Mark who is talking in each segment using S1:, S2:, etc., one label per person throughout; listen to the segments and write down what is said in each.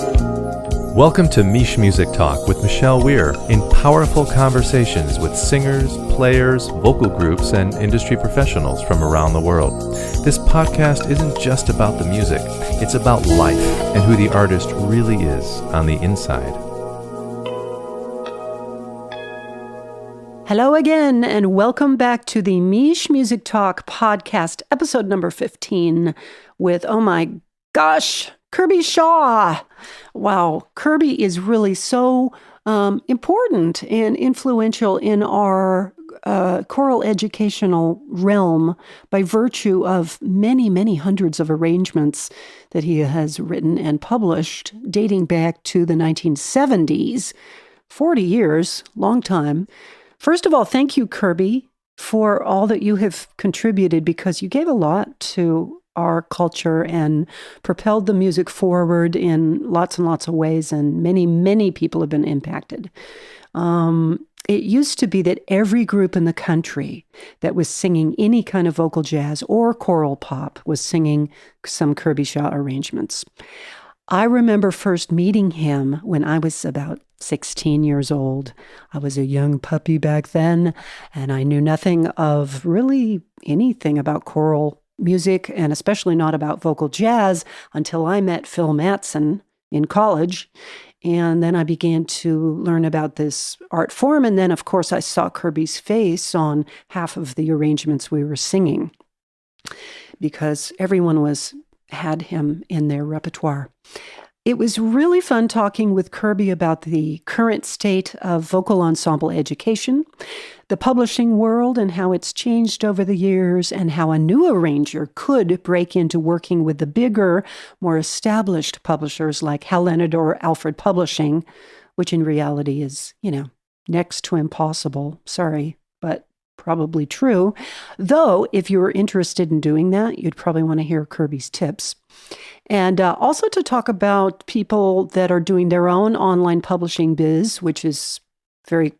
S1: Welcome to MichMusic Talk with Michele Weir, in powerful conversations with singers, players, vocal groups, and industry professionals from around the world. This podcast isn't just about the music, it's about life and who the artist really is on the inside.
S2: Hello again, and welcome back to the MichMusic Talk podcast, episode number 15, with, oh my gosh, Kirby Shaw. Wow, Kirby is really so important and influential in our choral educational realm by virtue of many, many hundreds of arrangements that he has written and published dating back to the 1970s, 40 years, long time. First of all, thank you, Kirby, for all that you have contributed, because you gave a lot to our culture and propelled the music forward in lots and lots of ways, and many, many people have been impacted. It used to be that every group in the country that was singing any kind of vocal jazz or choral pop was singing some Kirby Shaw arrangements. I remember first meeting him when I was about 16 years old. I was a young puppy back then, and I knew nothing of really anything about choral music, and especially not about vocal jazz, until I met Phil Matson in college. And then I began to learn about this art form. And then, of course, I saw Kirby's face on half of the arrangements we were singing, because everyone had him in their repertoire. It was really fun talking with Kirby about the current state of vocal ensemble education, the publishing world and how it's changed over the years, and how a new arranger could break into working with the bigger, more established publishers like Hellenic or Alfred Publishing, which in reality is, next to impossible. Sorry, but probably true. Though, if you were interested in doing that, you'd probably want to hear Kirby's tips. And also to talk about people that are doing their own online publishing biz, which is pretty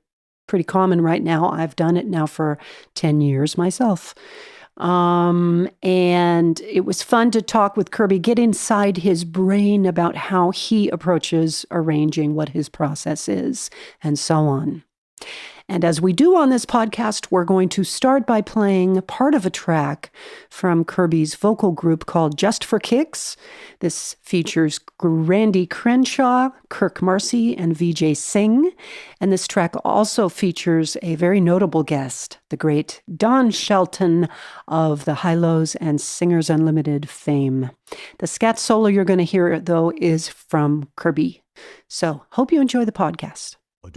S2: common right now. I've done it now for 10 years myself. And it was fun to talk with Kirby, get inside his brain about how he approaches arranging, what his process is, and so on. And as we do on this podcast, we're going to start by playing part of a track from Kirby's vocal group called Just for Kicks. This features Randy Crenshaw, Kirk Marcy, and Vijay Singh. And this track also features a very notable guest, the great Don Shelton of the Hi-Lows and Singers Unlimited fame. The scat solo you're going to hear, though, is from Kirby. So hope you enjoy the podcast.
S3: One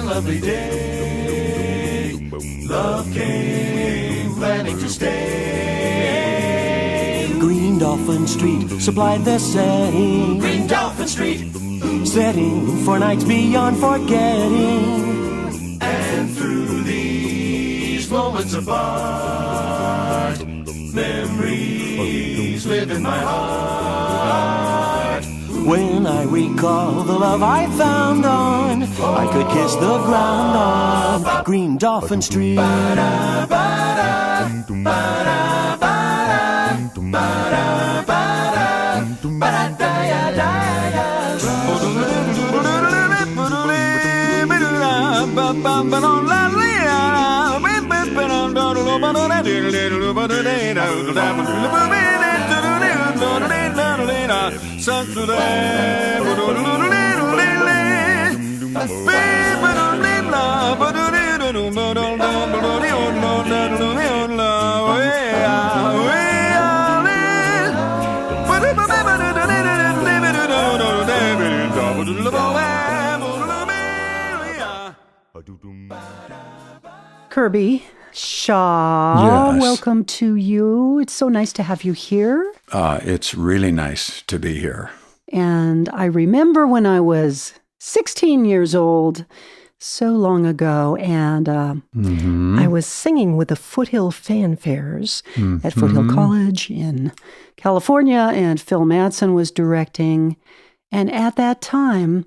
S3: lovely day, love came planning to stay.
S4: Green Dolphin Street supplied the setting.
S3: Green Dolphin Street,
S4: Setting for nights beyond forgetting.
S3: and through these moments apart, memories live in my heart.
S4: When I recall the love I found on, I could kiss the ground on Green Dolphin Street.
S2: Kirby Shaw,
S5: Yes.
S2: welcome to you. It's so nice to have you here.
S5: It's really nice to be here.
S2: And I remember when I was 16 years old, so long ago, and I was singing with the Foothill Fanfares at Foothill College in California, and Phil Madsen was directing. And at that time,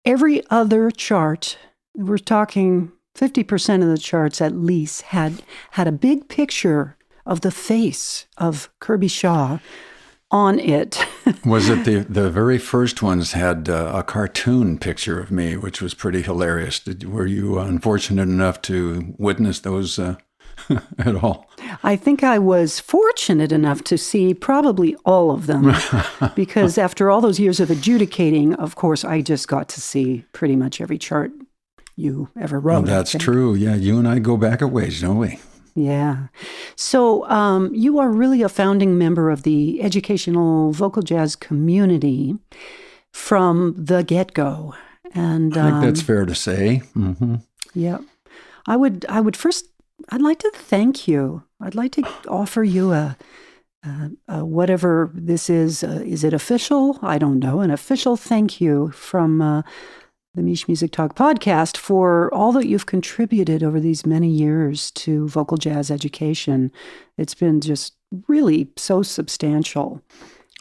S2: every other chart, we're talking 50% of the charts at least, had a big picture of the face of Kirby Shaw on it.
S5: Was it the very first ones had a cartoon picture of me, which was pretty hilarious? Were you unfortunate enough to witness those at all?
S2: I think I was fortunate enough to see probably all of them because after all those years of adjudicating, of course, I just got to see pretty much every chart you ever wrote.
S5: Oh, that's true. Yeah, you and I go back a ways, don't we?
S2: Yeah. So you are really a founding member of the educational vocal jazz community from the get-go. And
S5: I think that's fair to say. Mm-hmm.
S2: Yeah. I'd like to thank you. I'd like to offer you a whatever this is. Is it official? I don't know. An official thank you from the MichMusic Talk podcast for all that you've contributed over these many years to vocal jazz education. It's been just really so substantial.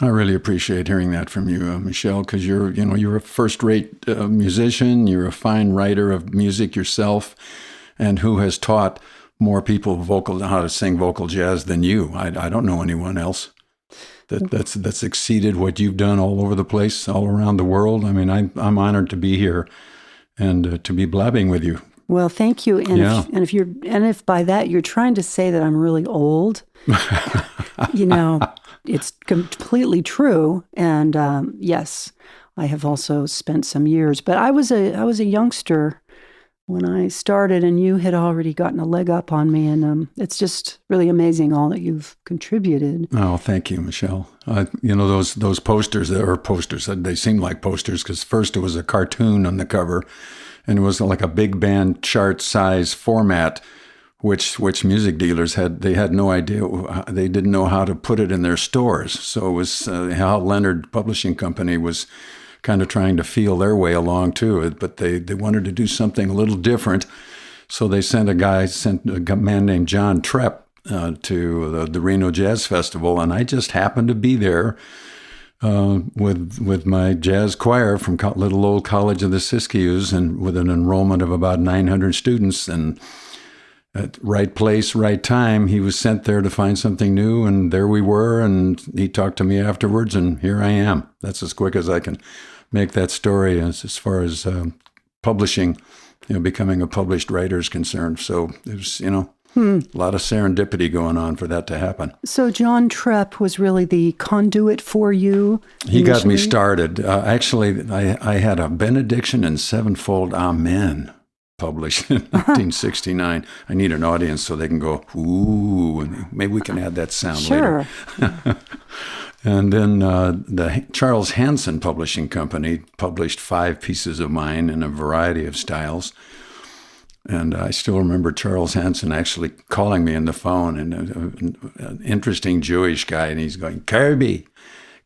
S5: I really appreciate hearing that from you, Michele, because you're a first-rate musician. You're a fine writer of music yourself, and who has taught more people how to sing vocal jazz than you. I don't know anyone else that's exceeded what you've done all over the place, all around the world. I mean, I'm honored to be here and to be blabbing with you.
S2: Well, thank you. And if by that you're trying to say that I'm really old, it's completely true. And yes, I have also spent some years, but I was a youngster when I started, and you had already gotten a leg up on me, and it's just really amazing all that you've contributed.
S5: Oh, thank you, Michele. Those posters, they seemed like posters because first it was a cartoon on the cover, and it was like a big band chart size format, which music dealers had no idea. They didn't know how to put it in their stores. So it was Hal Leonard Publishing Company was kind of trying to feel their way along to it, but they wanted to do something a little different. So they sent a man named Jon Trepp to the Reno Jazz Festival, and I just happened to be there with my jazz choir from little old College of the Siskiyous, and with an enrollment of about 900 students. And at right place, right time, he was sent there to find something new, and there we were, and he talked to me afterwards, and here I am. That's as quick as I can make that story as far as publishing, becoming a published writer is concerned. So it was, a lot of serendipity going on for that to happen.
S2: So Jon Trepp was really the conduit for you?
S5: He got me started. Actually, I had a Benediction and Sevenfold Amen published in 1969. I need an audience so they can go, ooh, and maybe we can add that sound later. And then the Charles Hanson Publishing Company published 5 pieces of mine in a variety of styles. And I still remember Charles Hanson actually calling me on the phone, and an interesting Jewish guy, and he's going, Kirby,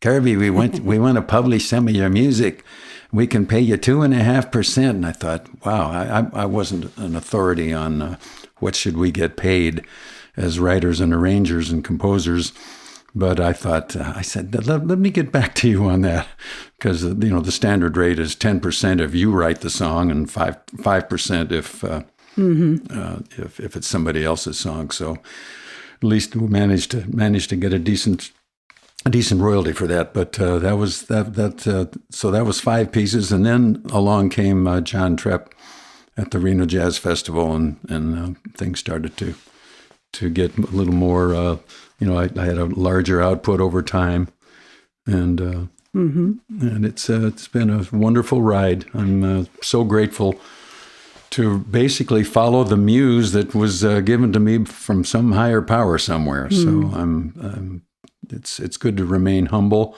S5: we want to publish some of your music. We can pay you 2.5%. And I thought, wow, I wasn't an authority on what should we get paid as writers and arrangers and composers. But I thought, I said, let me get back to you on that, because the standard rate is 10% if you write the song, and 5% if it's somebody else's song. So at least we managed to get a decent royalty for that. But that was that. So that was 5 pieces, and then along came Jon Trepp at the Reno Jazz Festival, and things started to get a little more. I had a larger output over time, and it's been a wonderful ride. I'm so grateful to basically follow the muse that was given to me from some higher power somewhere. So it's good to remain humble,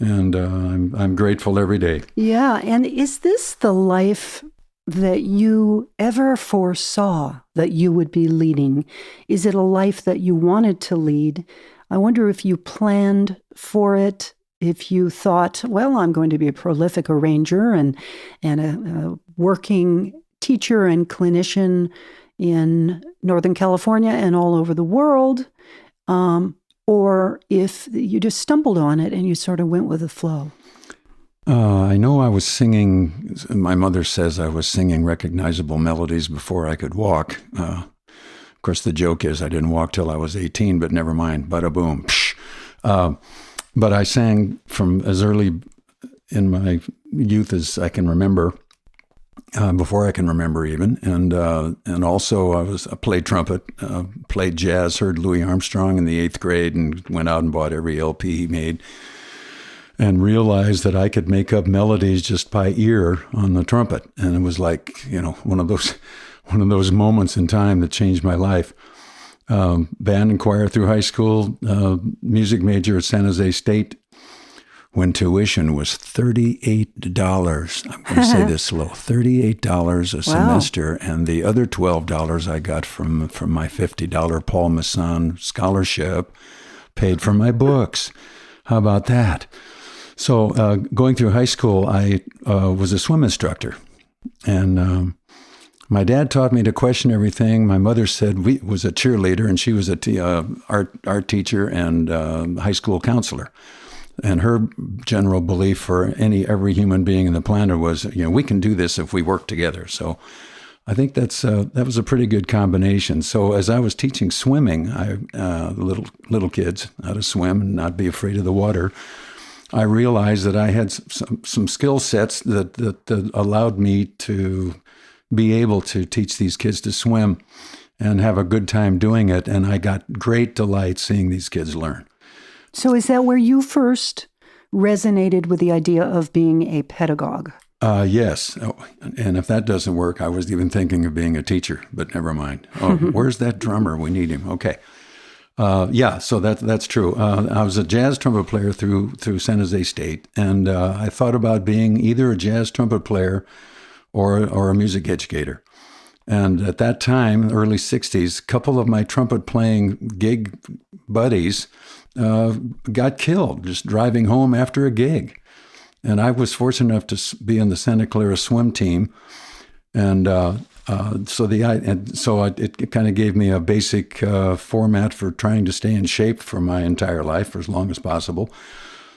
S5: and I'm grateful every day.
S2: Yeah, and is this the life that you ever foresaw that you would be leading? Is it a life that you wanted to lead? I wonder if you planned for it, if you thought, well, I'm going to be a prolific arranger and a working teacher and clinician in Northern California and all over the world, or if you just stumbled on it and you sort of went with the flow.
S5: I know I was singing, my mother says I was singing recognizable melodies before I could walk. Of course, the joke is I didn't walk till I was 18, but never mind, bada boom. But I sang from as early in my youth as I can remember, before I can remember even. And also I played trumpet, played jazz, heard Louis Armstrong in the 8th grade and went out and bought every LP he made. And realized that I could make up melodies just by ear on the trumpet, and it was like one of those moments in time that changed my life. Band and choir through high school, music major at San Jose State, when tuition was $38. I'm going to say this slow: $38 a semester, and the other $12 I got from my $50 Paul Masson scholarship paid for my books. How about that? So going through high school, I was a swim instructor, and my dad taught me to question everything. My mother was a cheerleader, and she was a art teacher and high school counselor. And her general belief for every human being in the planet was, we can do this if we work together. So I think that was a pretty good combination. So as I was teaching swimming, little kids how to swim and not be afraid of the water, I realized that I had some skill sets that allowed me to be able to teach these kids to swim and have a good time doing it. And I got great delight seeing these kids learn.
S2: So is that where you first resonated with the idea of being a pedagogue?
S5: Yes. Oh, and if that doesn't work, I was even thinking of being a teacher, but never mind. Oh, where's that drummer? We need him. Okay. So that's true. I was a jazz trumpet player through San Jose State, and I thought about being either a jazz trumpet player or a music educator. And at that time, early 60s, a couple of my trumpet playing gig buddies got killed just driving home after a gig. And I was fortunate enough to be in the Santa Clara swim team. And so it kind of gave me a basic format for trying to stay in shape for my entire life for as long as possible.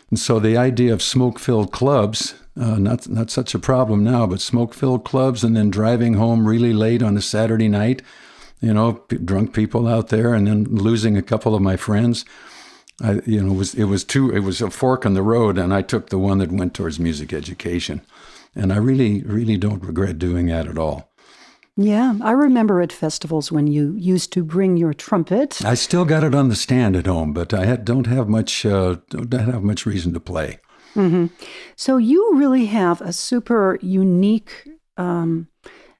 S5: And so the idea of smoke-filled clubs, not such a problem now, but smoke-filled clubs and then driving home really late on a Saturday night, drunk people out there, and then losing a couple of my friends. It was a fork in the road, and I took the one that went towards music education. And I really, really don't regret doing that at all.
S2: Yeah, I remember at festivals when you used to bring your trumpet.
S5: I still got it on the stand at home, but I don't have much reason to play.
S2: Mm-hmm. So you really have a super unique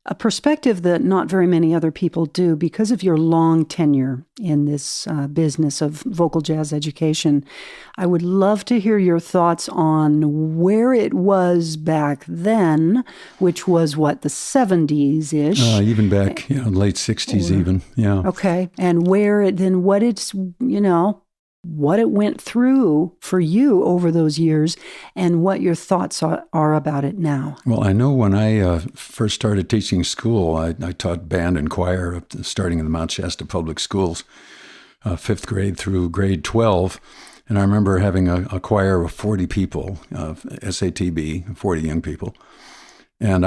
S2: a perspective that not very many other people do because of your long tenure in this business of vocal jazz education. I would love to hear your thoughts on where it was back then, which was, the 70s-ish?
S5: Even back, late 60s even, yeah. Okay,
S2: and what it went through for you over those years and what your thoughts are about it now.
S5: Well, I know when I first started teaching school, I taught band and choir starting in the Mount Shasta Public Schools, 5th grade through grade 12. And I remember having a choir of 40 people, SATB, 40 young people. And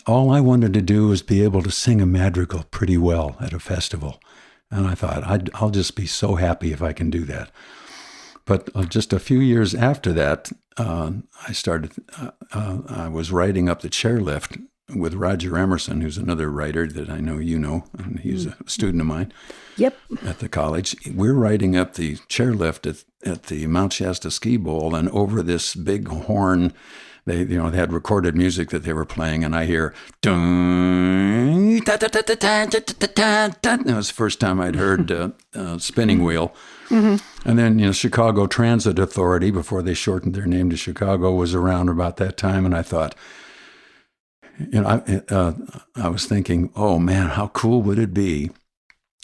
S5: all I wanted to do was be able to sing a madrigal pretty well at a festival. And I thought, I'll just be so happy if I can do that. But just a few years after that, I was writing up the chairlift with Roger Emerson, who's another writer that I know you know, and he's a student of mine.
S2: Yep.
S5: At the college. We're writing up the chairlift at the Mount Shasta Ski Bowl, and over this big horn, they had recorded music that they were playing, and I hear dun, da, da, da, da, da, da, da, da, da. That was the first time I'd heard spinning wheel. Mm-hmm. And then Chicago Transit Authority, before they shortened their name to Chicago, was around about that time, and I thought, I was thinking, oh man, how cool would it be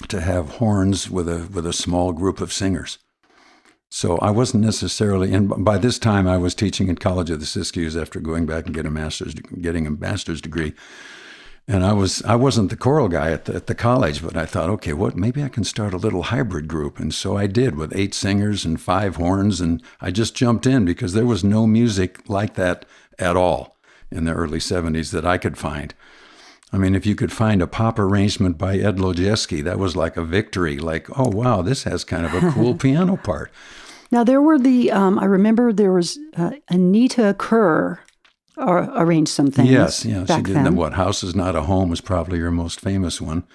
S5: to have horns with a small group of singers? So I wasn't necessarily, and by this time I was teaching in College of the Siskiyous after going back and getting a master's degree. And I wasn't the choral guy at the college, but I thought, okay, maybe I can start a little hybrid group. And so I did, with 8 singers and 5 horns. And I just jumped in because there was no music like that at all in the early 70s that I could find. I mean, if you could find a pop arrangement by Ed Lojeski, that was like a victory. Like, oh, wow, this has kind of a cool piano part.
S2: Now, there were I remember there was Anita Kerr arranged some things.
S5: Yes, yeah,
S2: back
S5: she did.
S2: then.
S5: What, House Is Not a Home was probably her most famous one.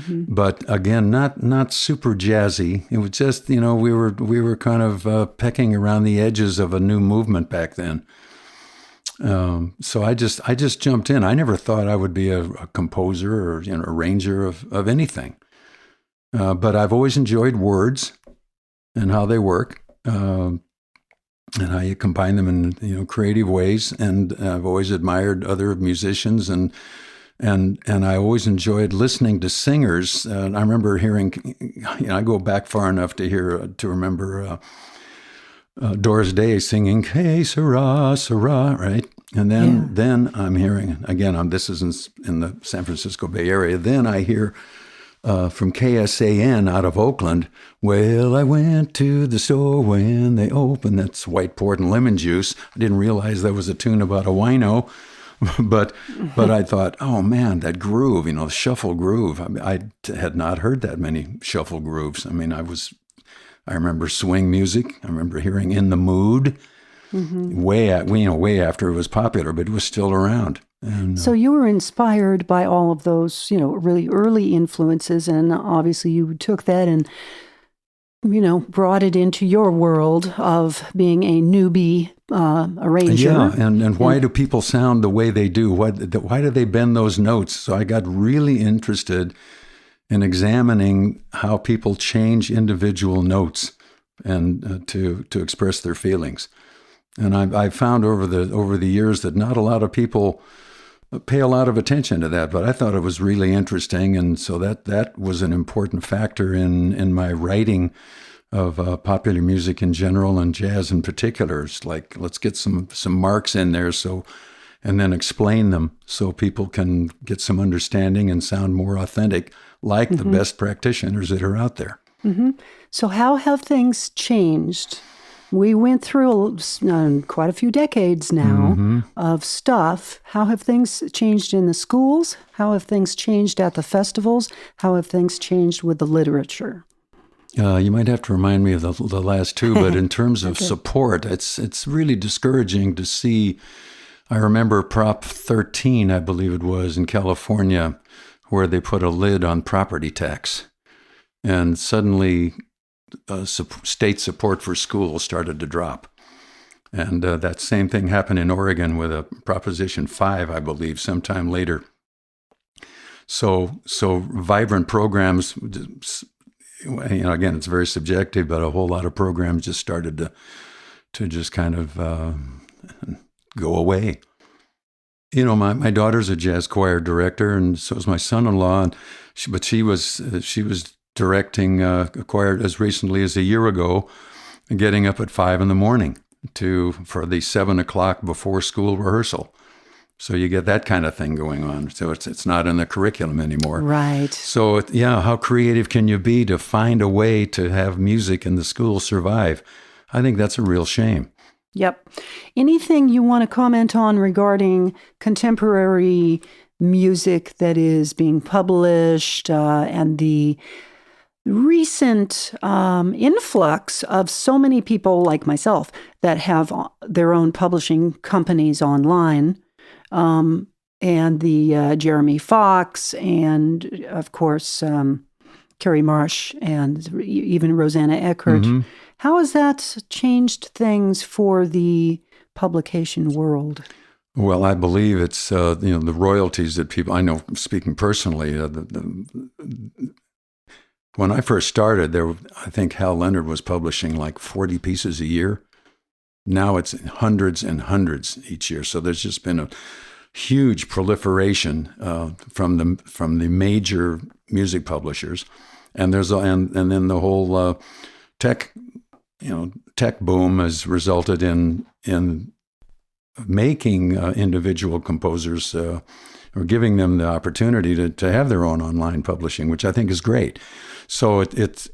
S5: But again, not super jazzy. It was just, we were kind of pecking around the edges of a new movement back then. So I just jumped in. I never thought I would be a composer or arranger of anything. But I've always enjoyed words and how they work. And how you combine them in creative ways, and I've always admired other musicians, and I always enjoyed listening to singers. I remember hearing, I go back far enough to remember Doris Day singing "Hey Sarah, Sarah," right? And then I'm hearing again. This is in the San Francisco Bay Area. Then I hear. From KSAN out of Oakland, well, I went to the store when they opened. That's White Port and Lemon Juice. I didn't realize that was a tune about a wino, but I thought, oh man, that groove, the shuffle groove. I had not heard that many shuffle grooves. I mean, I remember swing music. I remember hearing "In the Mood," way after it was popular, but it was still around. And,
S2: so you were inspired by all of those, really early influences, and obviously you took that and, brought it into your world of being a newbie arranger.
S5: Yeah, and why do people sound the way they do? Why do they bend those notes? So I got really interested in examining how people change individual notes and to express their feelings. And I found over the years that not a lot of people pay a lot of attention to that, but I thought it was really interesting, and so that was an important factor in my writing of popular music in general and jazz in particular. It's like, let's get some marks in there, and then explain them so people can get some understanding and sound more authentic, like the best practitioners that are out there.
S2: So how have things changed? We went through quite a few decades now of stuff. How have things changed in the schools? How have things changed at the festivals? How have things changed with the literature?
S5: You might have to remind me of the last two, but in terms of support, it's really discouraging to see. I remember Prop 13, I believe it was, in California, where they put a lid on property tax. And suddenly state support for schools started to drop. And that same thing happened in Oregon with a Proposition 5, I believe, sometime later. So vibrant programs, again, it's very subjective, but a whole lot of programs just started to just kind of go away. My daughter's a jazz choir director, and so is my son-in-law, but she was directing a choir as recently as a year ago, getting up at 5 a.m. for the 7 o'clock before school rehearsal. So you get that kind of thing going on. So it's not in the curriculum anymore.
S2: Right.
S5: So how creative can you be to find a way to have music in the school survive? I think that's a real shame.
S2: Yep. Anything you want to comment on regarding contemporary music that is being published and the recent influx of so many people like myself that have their own publishing companies online, and the Jeremy Fox and, of course, Carrie Marsh and even Rosanna Eckert. How has that changed things for the publication world?
S5: Well, I believe it's the royalties that people. I know, speaking personally, when I first started, I think Hal Leonard was publishing like 40 pieces a year. Now it's hundreds and hundreds each year. So there's just been a huge proliferation from the major music publishers, and then the whole tech boom has resulted in making individual composers or giving them the opportunity to have their own online publishing, which I think is great. So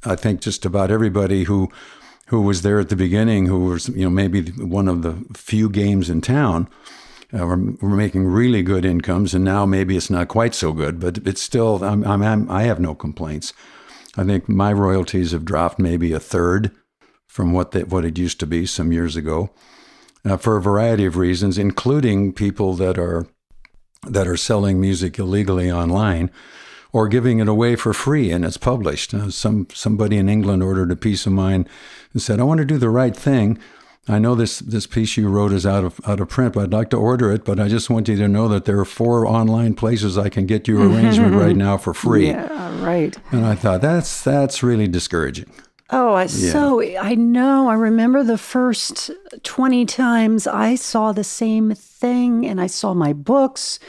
S5: I think just about everybody who was there at the beginning, who was, maybe one of the few games in town, were making really good incomes, and now maybe it's not quite so good, but it's still, I have no complaints. I think my royalties have dropped maybe a third from what it used to be some years ago, for a variety of reasons, including people that are selling music illegally online or giving it away for free and it's published. Somebody in England ordered a piece of mine and said, "I want to do the right thing. I know this piece you wrote is out of print, but I'd like to order it, but I just want you to know that there are 4 online places I can get your arrangement right now for free."
S2: Yeah, right.
S5: And I thought, that's really discouraging.
S2: Oh, I know. I remember the first 20 times I saw the same thing, and I saw my books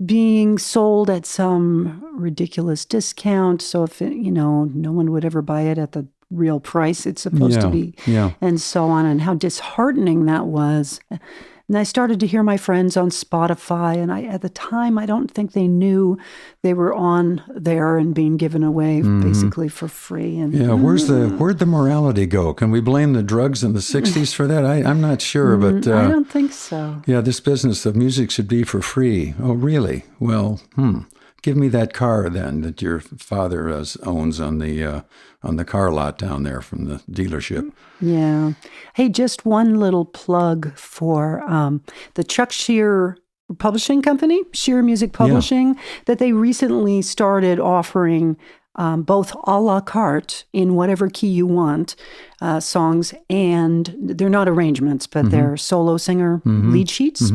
S2: being sold at some ridiculous discount. So if no one would ever buy it at the real price it's supposed to be, and so on, and how disheartening that was. And I started to hear my friends on Spotify, and at the time, I don't think they knew they were on there and being given away basically for free. And
S5: where'd the morality go? Can we blame the drugs in the 60s for that? I'm not sure, but
S2: I don't think so.
S5: Yeah, this business of music should be for free. Oh, really? Well, give me that car then that your father owns on the car lot down there from the dealership.
S2: Yeah. Hey, just one little plug for the Chuck Shear Publishing Company, Shear Music Publishing, that they recently started offering both a la carte in whatever key you want, songs, and they're not arrangements, but they're solo singer lead sheets,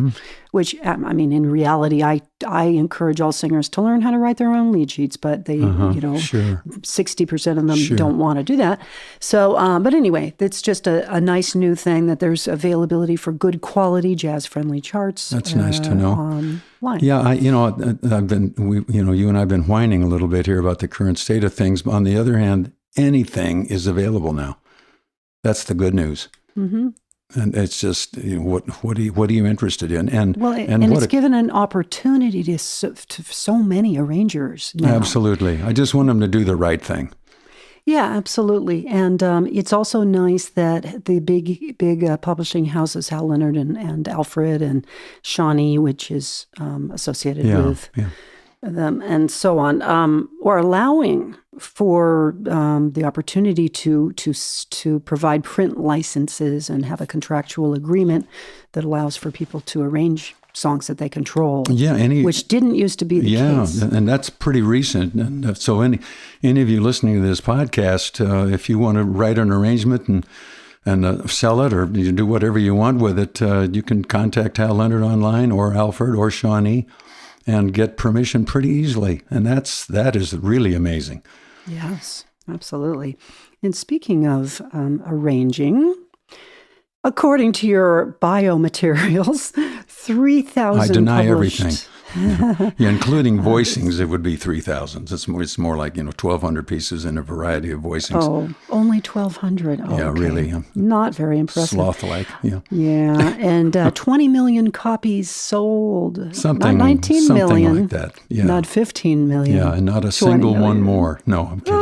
S2: which, in reality, I encourage all singers to learn how to write their own lead sheets, but they, 60% of them don't want to do that. So, but anyway, it's just a nice new thing that there's availability for good quality jazz-friendly charts.
S5: That's nice to know.
S2: Online.
S5: Yeah, you and I've been whining a little bit here about the current state of things. But on the other hand, anything is available now. That's the good news. Mm-hmm. And it's just, what are you interested in? And
S2: it's given an opportunity to so many arrangers now.
S5: Absolutely. I just want them to do the right thing.
S2: Yeah, absolutely. And it's also nice that the big publishing houses, Hal Leonard and Alfred and Shawnee, which is associated with them and so on, are allowing for the opportunity to provide print licenses and have a contractual agreement that allows for people to arrange songs that they control, which didn't used to be the case.
S5: Yeah, and that's pretty recent. And so any of you listening to this podcast, if you want to write an arrangement and sell it, or you do whatever you want with it, you can contact Hal Leonard online or Alfred or Shawnee and get permission pretty easily. And that is really amazing.
S2: Yes, absolutely. And speaking of arranging, according to your biomaterials, 3,000
S5: I deny
S2: published.
S5: Everything. Yeah, including voicings, it would be 3,000. It's more like 1,200 pieces in a variety of voicings.
S2: Oh, only 1,200. Oh,
S5: yeah,
S2: okay.
S5: Really.
S2: Not very impressive.
S5: Sloth-like, yeah.
S2: Yeah, and 20 million copies sold.
S5: Something,
S2: not 19 million.
S5: like that. Yeah.
S2: Not 15 million.
S5: Yeah, and not a single one more. No, I'm kidding.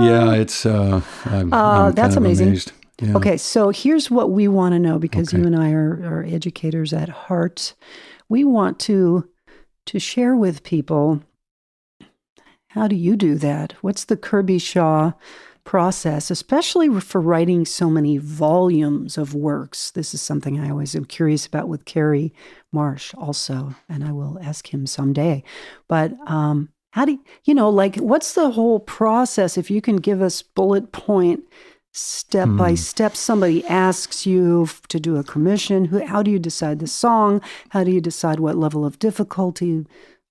S5: Yeah, it's. I'm
S2: that's amazing.
S5: Amazed. Yeah.
S2: Okay, so here's what we want to know, because you and I are educators at heart. We want to share with people, how do you do that? What's the Kirby Shaw process, especially for writing so many volumes of works? This is something I always am curious about with Kerry Marsh also, and I will ask him someday. But how do what's the whole process? If you can give us bullet point, step by step, somebody asks you to do a commission. How do you decide the song? How do you decide what level of difficulty?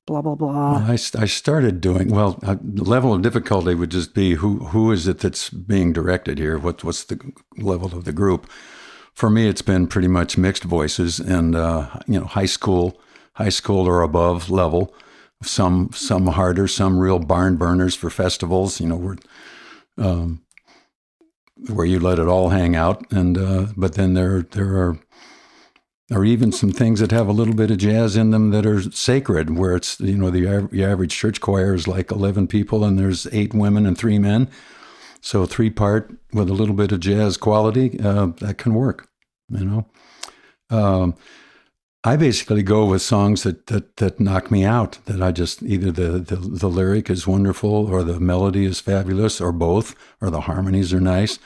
S2: Blah, blah, blah.
S5: Well, I started doing, the level of difficulty would just be who is it that's being directed here? What's the level of the group? For me, it's been pretty much mixed voices and, high school or above level. Some harder, some real barn burners for festivals, where you let it all hang out, and but then there are or even some things that have a little bit of jazz in them that are sacred, where it's, the average church choir is like 11 people and there's 8 women and 3 men. So 3-part with a little bit of jazz quality, that can work, I basically go with songs that knock me out, that I just, either the lyric is wonderful or the melody is fabulous or both, or the harmonies are nice.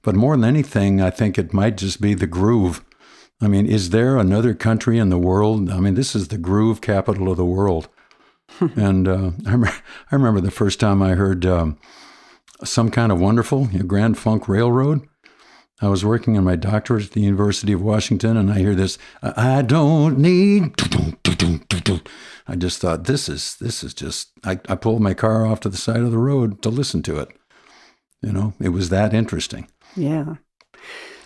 S5: But more than anything, I think it might just be the groove. I mean, is there another country in the world? I mean, this is the groove capital of the world. And I remember the first time I heard Some Kind of Wonderful, Grand Funk Railroad. I was working on my doctorate at the University of Washington, and I hear this, I don't need... I just thought, this is just... I pulled my car off to the side of the road to listen to it. It was that interesting.
S2: Yeah.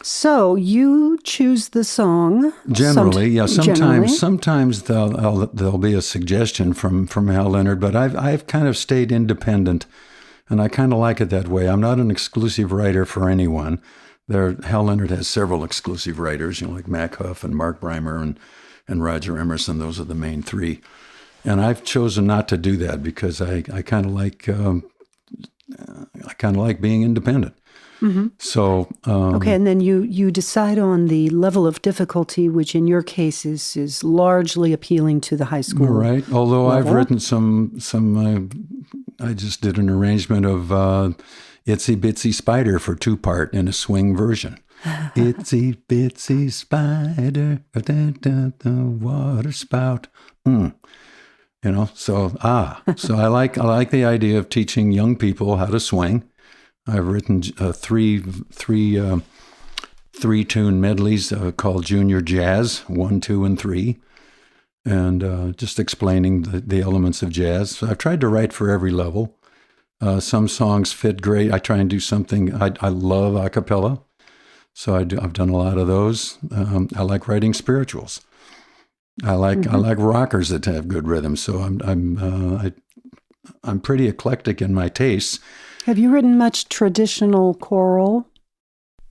S2: So you choose the song.
S5: Generally, yeah. Sometimes there'll be a suggestion from Hal Leonard, but I've kind of stayed independent, and I kind of like it that way. I'm not an exclusive writer for anyone. Hal Leonard has several exclusive writers, like Mac Huff and Mark Breimer and Roger Emerson. Those are the main 3, and I've chosen not to do that because I kind of like being independent. Mm-hmm. So
S2: okay, and then you decide on the level of difficulty, which in your case is largely appealing to the high school.
S5: Right. Although level. I've written some. I just did an arrangement of Itsy Bitsy Spider for 2-part in a swing version. Itsy Bitsy Spider, the water spout. So I like the idea of teaching young people how to swing. I've written 3 tune medleys called Junior Jazz 1, 2, and 3, and just explaining the elements of jazz. So I've tried to write for every level. Some songs fit great. I try and do something. I love a cappella, so I've done a lot of those. I like writing spirituals. I like rockers that have good rhythm. So I'm pretty eclectic in my tastes.
S2: Have you written much traditional choral?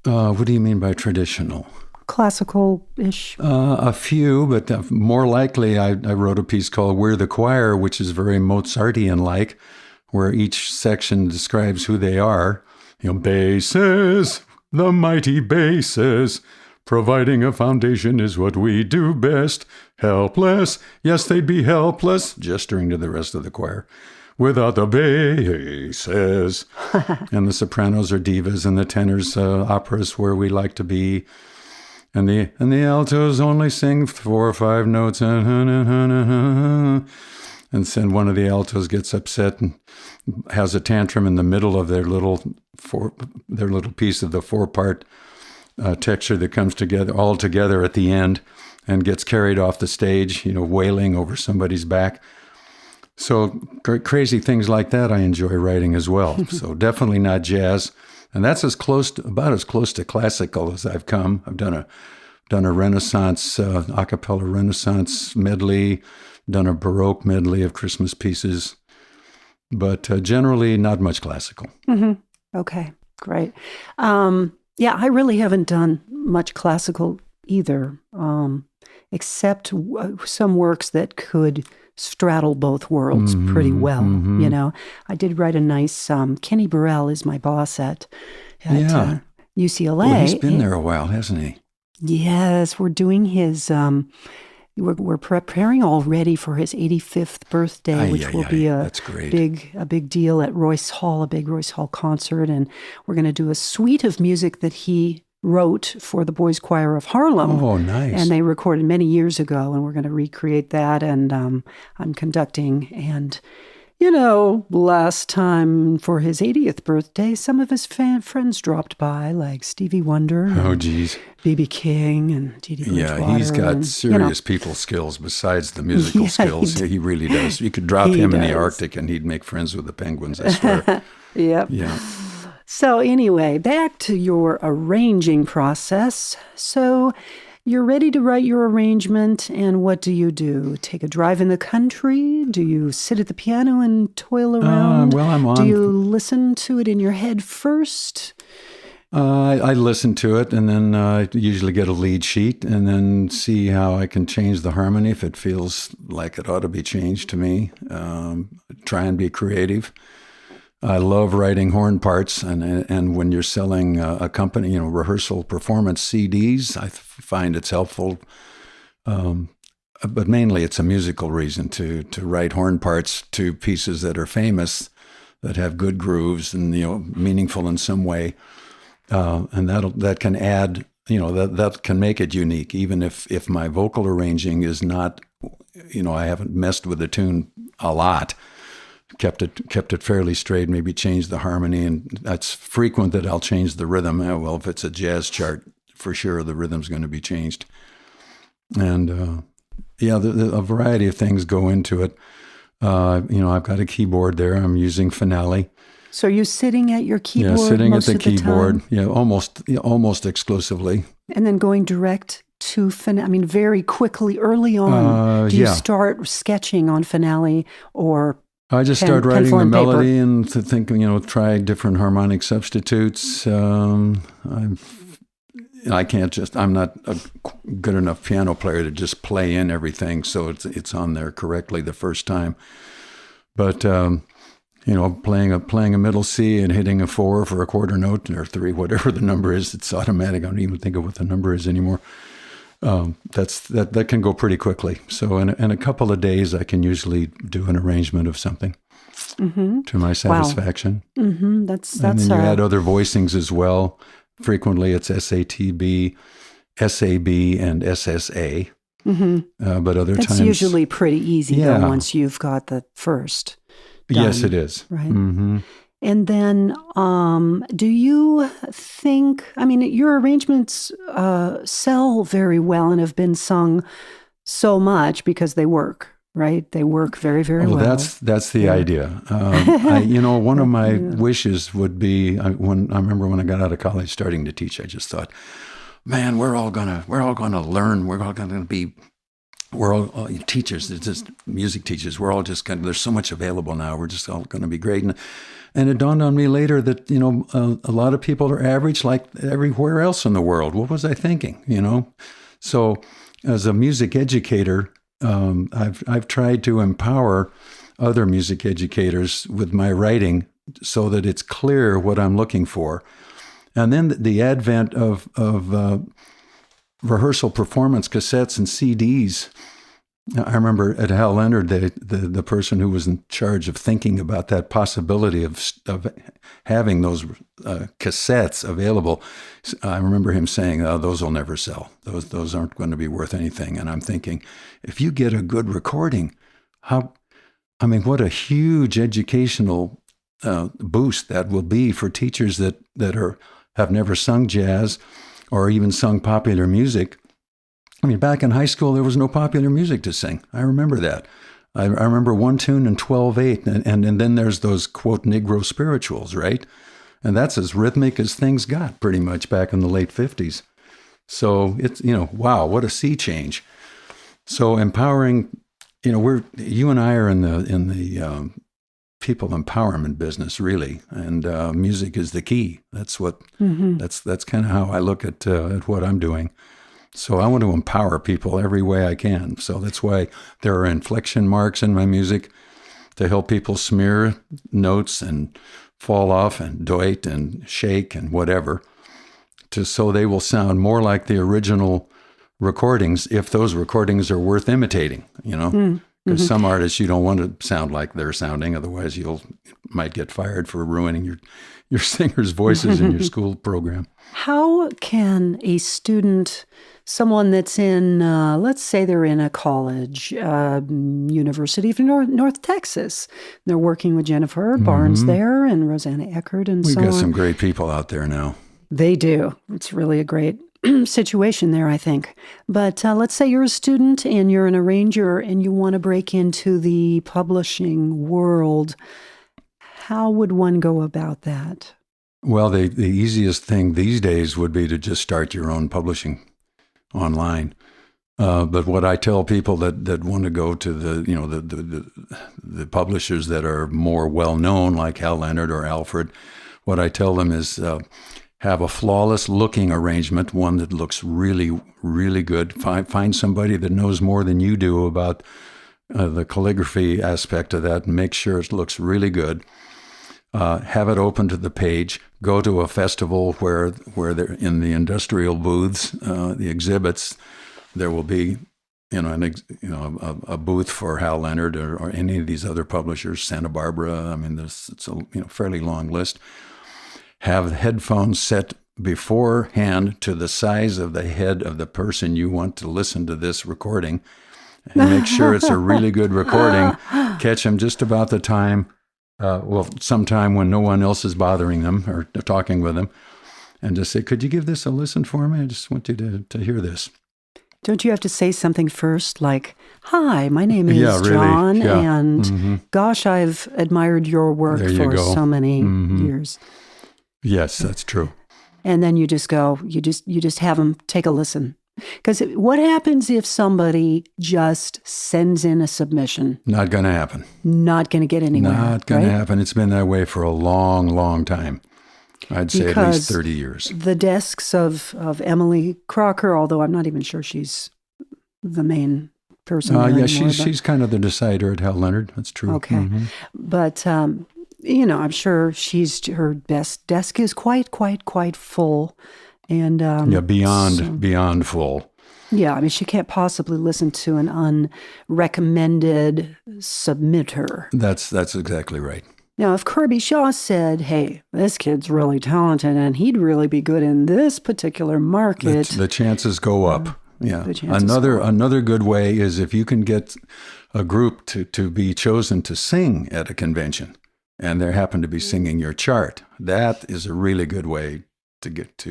S5: What do you mean by traditional?
S2: Classical-ish?
S5: A few, but more likely I wrote a piece called We're the Choir, which is very Mozartian-like, where each section describes who they are. Basses, the mighty basses, providing a foundation is what we do best. Helpless, yes, they'd be helpless, gesturing to the rest of the choir, without the basses. And the sopranos are divas, and the tenors operas where we like to be. And the altos only sing 4 or 5 notes. And then one of the altos gets upset and has a tantrum in the middle of their little piece of the 4-part texture that comes all together at the end and gets carried off the stage, wailing over somebody's back. So crazy things like that I enjoy writing as well. So definitely not jazz. And that's about as close to classical as I've come. I've done a Renaissance, a cappella Renaissance medley, done a Baroque medley of Christmas pieces, but generally not much classical.
S2: Mm-hmm. Okay, great. I really haven't done much classical either, except some works that could straddle both worlds pretty well. Mm-hmm. I did write a nice, Kenny Burrell is my boss at UCLA.
S5: Well, he's been there a while, hasn't he?
S2: Yes, we're doing his, we're preparing already for his 85th birthday, which will be a big deal at Royce Hall, a big Royce Hall concert. And we're going to do a suite of music that he wrote for the Boys Choir of Harlem.
S5: Oh, nice.
S2: And they recorded many years ago, and we're going to recreate that. And I'm conducting. And, last time for his 80th birthday, some of his friends dropped by, like Stevie Wonder.
S5: Oh, geez.
S2: B.B. King and Dee Dee Bridgewater.
S5: Yeah, he's got serious people skills besides the musical skills. He really does. You could drop him in the Arctic and he'd make friends with the penguins, I swear.
S2: Yep.
S5: Yeah.
S2: So anyway, back to your arranging process. So you're ready to write your arrangement, and what do you do? Take a drive in the country? Do you sit at the piano and toil around?
S5: Well, I'm on.
S2: Do you listen to it in your head first?
S5: I listen to it, and then I usually get a lead sheet, and then see how I can change the harmony if it feels like it ought to be changed to me. Try and be creative. I love writing horn parts, and when you're selling a company, rehearsal performance CDs, I find it's helpful. But mainly it's a musical reason to write horn parts to pieces that are famous, that have good grooves and meaningful in some way, and that can add, that can make it unique, even if my vocal arranging is not, I haven't messed with the tune a lot. Kept it fairly straight, maybe changed the harmony, and that's frequent that I'll change the rhythm. Well, if it's a jazz chart, for sure the rhythm's going to be changed. And a variety of things go into it. I've got a keyboard there. I'm using Finale.
S2: So you're sitting at your keyboard?
S5: Yeah, sitting
S2: most
S5: at the
S2: of
S5: keyboard.
S2: The time?
S5: Almost exclusively.
S2: And then going direct to Finale. I mean, very quickly, early on, do you start sketching on Finale, or
S5: I just start writing the melody and to think, try different harmonic substitutes. I'm not a good enough piano player to just play in everything, so it's on there correctly the first time. But playing a middle C and hitting a 4 for a quarter note or 3, whatever the number is, it's automatic. I don't even think of what the number is anymore. That can go pretty quickly. So in a couple of days, I can usually do an arrangement of something to my satisfaction.
S2: Wow. Mm-hmm. That's
S5: and then you add other voicings as well. Frequently, it's SATB, SAB, and SSA. Mm-hmm. But other times,
S2: it's usually pretty easy though, once you've got the first done.
S5: Yes, it is.
S2: Right.
S5: Mm-hmm.
S2: And then, do you think, your arrangements sell very well and have been sung so much because they work, right? They work very, very well.
S5: That's the idea. One of my wishes would be, I remember when I got out of college starting to teach, I just thought, man, we're all gonna learn. We're all teachers, it's just music teachers. We're all just there's so much available now. We're just all going to be great. And it dawned on me later that, a lot of people are average like everywhere else in the world. What was I thinking, So as a music educator, I've tried to empower other music educators with my writing so that it's clear what I'm looking for. And then the advent of rehearsal performance cassettes and CDs. I remember at Hal Leonard, the person who was in charge of thinking about that possibility of having those cassettes available. I remember him saying, "Oh, those will never sell. Those aren't going to be worth anything." And I'm thinking, if you get a good recording, what a huge educational boost that will be for teachers that have never sung jazz or even sung popular music. Back in high school, there was no popular music to sing. I remember that. I remember one tune in 12/8, and then there's those, quote, Negro spirituals, right? And that's as rhythmic as things got pretty much back in the late 50s. So it's, wow, what a sea change. So empowering, you and I are in the people empowerment business, really, and music is the key. That's what. Mm-hmm. That's kind of how I look at what I'm doing. So I want to empower people every way I can. So that's why there are inflection marks in my music to help people smear notes and fall off and doit and shake and whatever, so they will sound more like the original recordings if those recordings are worth imitating, Because some artists you don't want to sound like they're sounding, otherwise might get fired for ruining your singers' voices in your school program.
S2: How can a student, someone that's in, let's say they're in a college, University of North Texas, they're working with Jennifer Barnes there and Rosanna Eckert and so on.
S5: We've got some great people out there now.
S2: They do. It's really a great situation there, I think. But let's say you're a student and you're an arranger and you want to break into the publishing world. How would one go about that?
S5: Well, the easiest thing these days would be to just start your own publishing online. But what I tell people that want to go to the publishers that are more well known, like Hal Leonard or Alfred, what I tell them is have a flawless looking arrangement, one that looks really, really good. Find somebody that knows more than you do about the calligraphy aspect of that and make sure it looks really good. Have it open to the page. Go to a festival where they're in the industrial booths, the exhibits. There will be, a booth for Hal Leonard or any of these other publishers, Santa Barbara. I mean, it's a fairly long list. Have headphones set beforehand to the size of the head of the person you want to listen to this recording, and make sure it's a really good recording. Catch them just about the time, sometime when no one else is bothering them or talking with them, and just say, could you give this a listen for me? I just want you to hear this.
S2: Don't you have to say something first, like, hi, my name is Jon, and gosh, I've admired your work for so many years.
S5: Yes, that's true.
S2: And then you just go, you just have them take a listen. Because what happens if somebody just sends in a submission?
S5: Not going to happen.
S2: Not going to get anywhere.
S5: Not going to happen. It's been that way for a long, long time. I'd say at least 30 years.
S2: The desks of Emily Crocker, although I'm not even sure she's the main person there anymore,
S5: she's kind of the decider at Hal Leonard. That's true.
S2: Okay. But... I'm sure her desk is quite full, and
S5: beyond full.
S2: Yeah, I mean, she can't possibly listen to an unrecommended submitter.
S5: That's exactly right.
S2: Now, if Kirby Shaw said, "Hey, this kid's really talented, and he'd really be good in this particular market,"
S5: the chances go up. Yeah. Another good way is if you can get a group to be chosen to sing at a convention, and they happen to be singing your chart. That is a really good way to get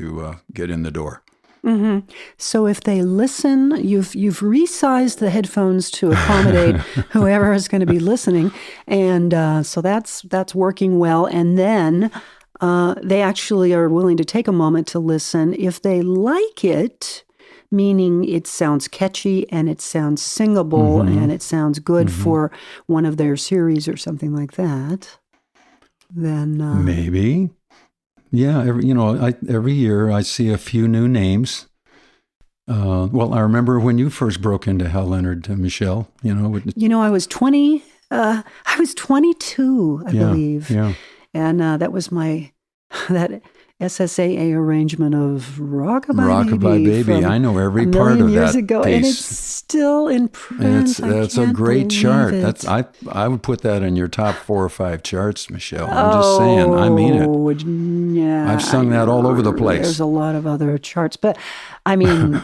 S5: in the door.
S2: Mm-hmm. So if they listen, you've resized the headphones to accommodate whoever is going to be listening, and so that's working well. And then they actually are willing to take a moment to listen. If they like it, meaning it sounds catchy and it sounds singable and it sounds good for one of their series or something like that, then
S5: maybe. Yeah, every year I see a few new names. I remember when you first broke into Hal Leonard, Michele.
S2: I was 20. I was 22, I believe.
S5: Yeah.
S2: And that was that SSAA arrangement of Rockabye
S5: Baby. I know every part of
S2: years
S5: that
S2: ago,
S5: piece.
S2: And it's still in print.
S5: That's a great chart. I would put that in your top 4 or 5 charts, Michele. I'm just saying. I mean it.
S2: Yeah,
S5: I've sung that all over the place.
S2: There's a lot of other charts, but I mean,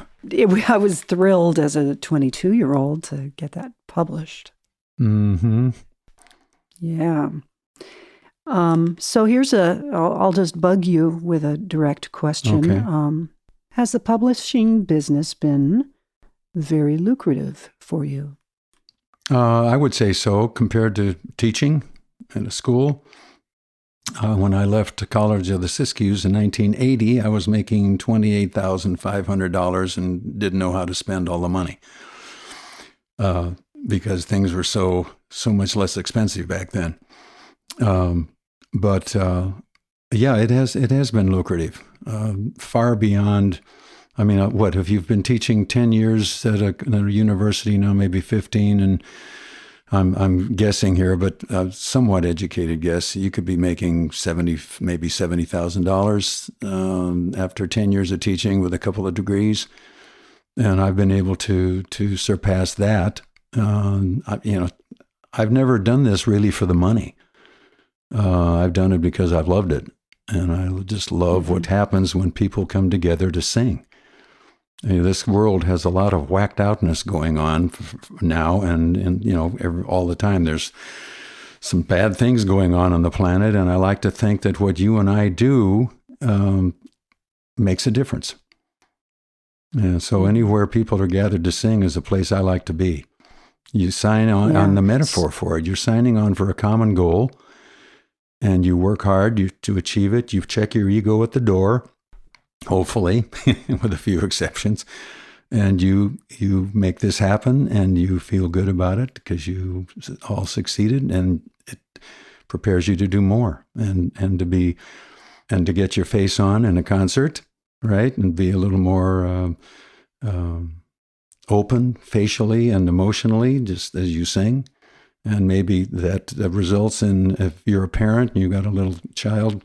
S2: I was thrilled as a 22-year-old to get that published.
S5: Mm-hmm.
S2: Yeah. So here's I'll just bug you with a direct question.
S5: Okay.
S2: Has the publishing business been very lucrative for you?
S5: I would say so, compared to teaching at a school. When I left College of the Siskiyous in 1980, I was making $28,500 and didn't know how to spend all the money because things were so much less expensive back then. But it has been lucrative, far beyond. I mean, what if you've been teaching 10 years at a university now, maybe 15, and I'm guessing here, but somewhat educated guess, you could be making maybe $70,000 after 10 years of teaching with a couple of degrees, and I've been able to surpass that. I've never done this really for the money. I've done it because I've loved it, and I just love what happens when people come together to sing. This world has a lot of whacked outness going on now, and all the time there's some bad things going on the planet, and I like to think that what you and I do makes a difference. And so anywhere people are gathered to sing is a place I like to be. You sign on the metaphor for it. You're signing on for a common goal, and you work hard to achieve it. You check your ego at the door, hopefully, with a few exceptions, and you make this happen, and you feel good about it because you all succeeded, and it prepares you to do more and to be and to get your face on in a concert, right? And be a little more open facially and emotionally, just as you sing. And maybe that results in, if you're a parent and you got a little child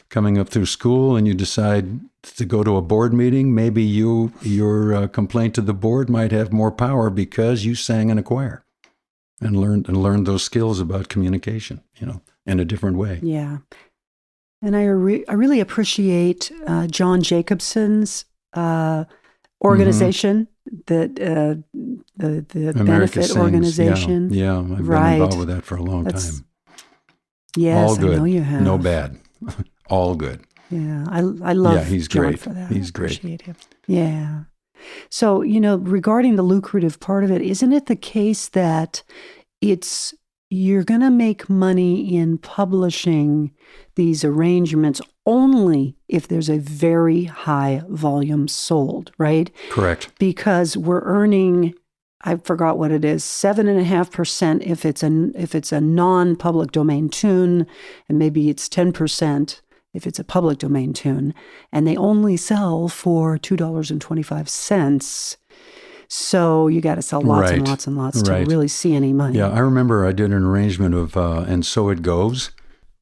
S5: coming up through school and you decide to go to a board meeting, maybe your complaint to the board might have more power because you sang in a choir and learned those skills about communication, in a different way.
S2: Yeah. And I really appreciate John Jacobson's organization, the benefit
S5: Sings.
S2: organization.
S5: Yeah, I've been involved with that for a long time.
S2: Yes,
S5: all good.
S2: I know you have.
S5: No bad. All good.
S2: Yeah, I love
S5: he's
S2: John
S5: great.
S2: for that.
S5: He's
S2: I
S5: great.
S2: appreciate him. Yeah. So, regarding the lucrative part of it, isn't it the case that you're going to make money in publishing these arrangements only if there's a very high volume sold, right?
S5: Correct.
S2: Because we're earning, I forgot what it is, 7.5% if it's a non-public domain tune, and maybe it's 10% if it's a public domain tune, and they only sell for $2.25. So you got to sell lots and lots and lots to really see any money.
S5: Yeah, I remember I did an arrangement of "And So It Goes,"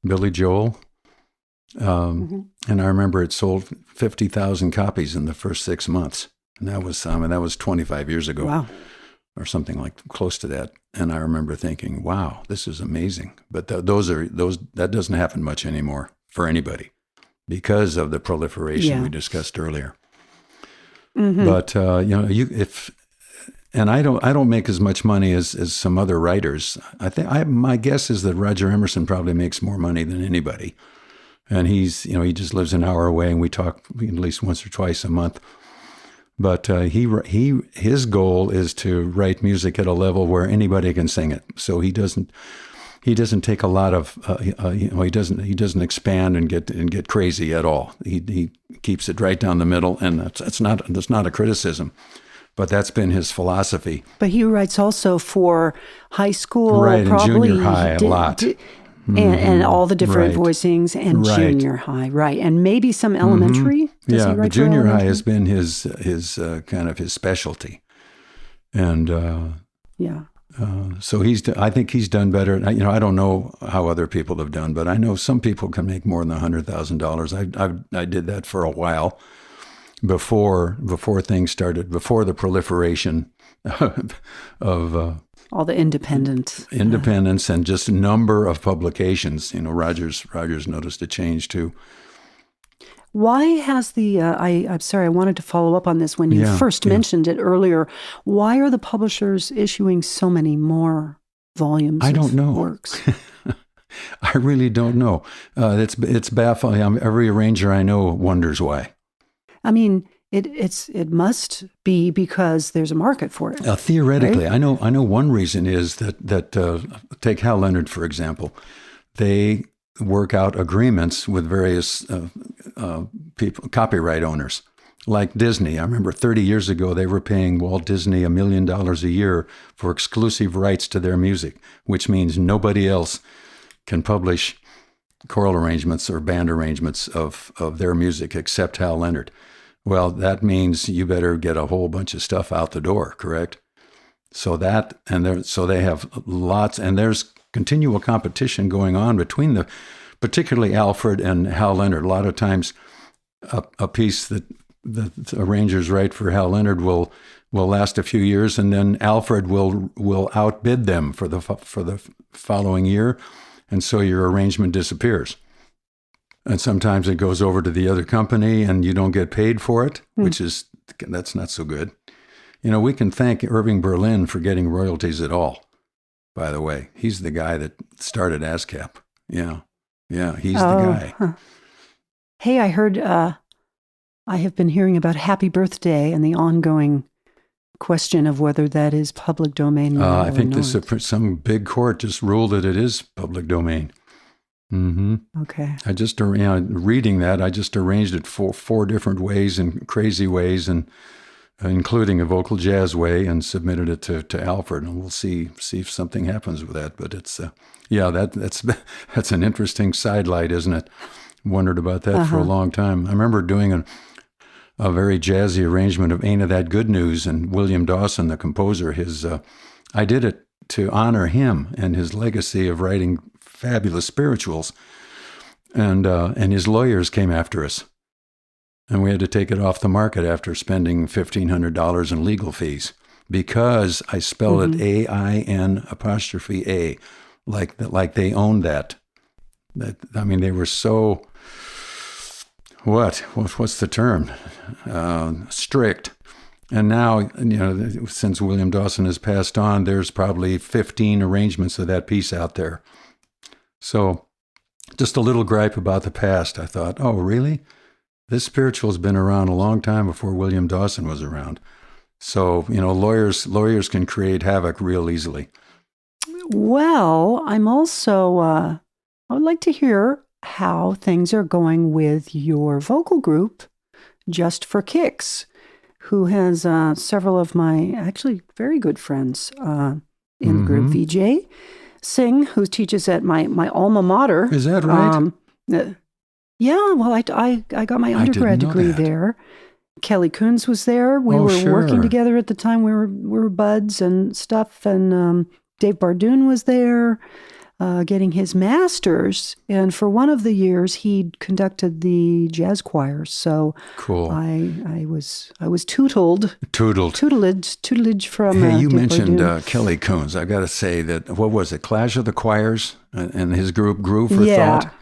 S5: Billy Joel, and I remember it sold 50,000 copies in the first 6 months, and that was 25 years ago.
S2: Wow.
S5: Or something like close to that. And I remember thinking, wow, this is amazing. But that doesn't happen much anymore for anybody because of the proliferation we discussed earlier. Mm-hmm. But and I don't make as much money as some other writers. My guess is that Roger Emerson probably makes more money than anybody. And he just lives an hour away, and we talk at least once or twice a month. But his goal is to write music at a level where anybody can sing it. So he doesn't take a lot of he doesn't expand and get crazy at all. He keeps it right down the middle, and that's not a criticism, but that's been his philosophy.
S2: But he writes also for high school,
S5: right,
S2: probably,
S5: and junior high a lot.
S2: And all the different voicings and junior high, right. And maybe some elementary. Does he write
S5: but junior
S2: for
S5: high has been his kind of his specialty. And so I think he's done better. I don't know how other people have done, but I know some people can make more than $100,000. I did that for a while before things started, before the proliferation of
S2: all the independence
S5: and just number of publications. Rogers noticed a change too.
S2: Why has I'm sorry, I wanted to follow up on this when you first mentioned it earlier. Why are the publishers issuing so many more volumes of works?
S5: I really don't know. It's baffling. Every arranger I know wonders why.
S2: I mean, it must be because there's a market for it.
S5: Theoretically,
S2: right?
S5: I know one reason is that take Hal Leonard, for example. They work out agreements with various people, copyright owners, like Disney. I remember 30 years ago, they were paying Walt Disney $1 million a year for exclusive rights to their music, which means nobody else can publish choral arrangements or band arrangements of their music except Hal Leonard. Well, that means you better get a whole bunch of stuff out the door, correct? So they have lots, and there's continual competition going on between particularly Alfred and Hal Leonard. A lot of times, a piece that the arrangers write for Hal Leonard will last a few years, and then Alfred will outbid them for the following year, and so your arrangement disappears. And sometimes it goes over to the other company and you don't get paid for it, that's not so good. We can thank Irving Berlin for getting royalties at all, by the way. He's the guy that started ASCAP. Yeah, he's the guy.
S2: Huh. Hey, I heard, I have been hearing about Happy Birthday and the ongoing question of whether that is public domain now
S5: I think
S2: or not.
S5: some big court just ruled that it is public domain. Mm-hmm.
S2: Okay.
S5: I just reading that. I just arranged it four different ways and crazy ways, and including a vocal jazz way, and submitted it to Alfred, and we'll see if something happens with that. But it's that's an interesting sidelight, isn't it? wondered about that for a long time. I remember doing a very jazzy arrangement of Ain't It That Good News, and William Dawson, the composer, I did it to honor him and his legacy of writing fabulous spirituals. And his lawyers came after us. And we had to take it off the market after spending $1,500 in legal fees because I spelled it AIN''A, like they owned that. They were so, what's the term? Strict. And now, since William Dawson has passed on, there's probably 15 arrangements of that piece out there. So just a little gripe about the past. I thought, oh, really? This spiritual's been around a long time before William Dawson was around. So, lawyers can create havoc real easily.
S2: Well, I'm also, I would like to hear how things are going with your vocal group, Just for Kicks, who has several of my actually very good friends in the group. VJ Singh, who teaches at my alma mater.
S5: Is that right?
S2: Yeah, well, I got my undergrad degree there. Kelly Coons was there. We were working together at the time. We were buds and stuff. And Dave Bardoon was there getting his master's. And for one of the years, he conducted the jazz choir. So
S5: cool.
S2: I was tutelage from
S5: Hey, you
S2: Dave
S5: mentioned Kelly Coons. I got to say that, what was it, Clash of the Choirs? And his group Groove for Thought.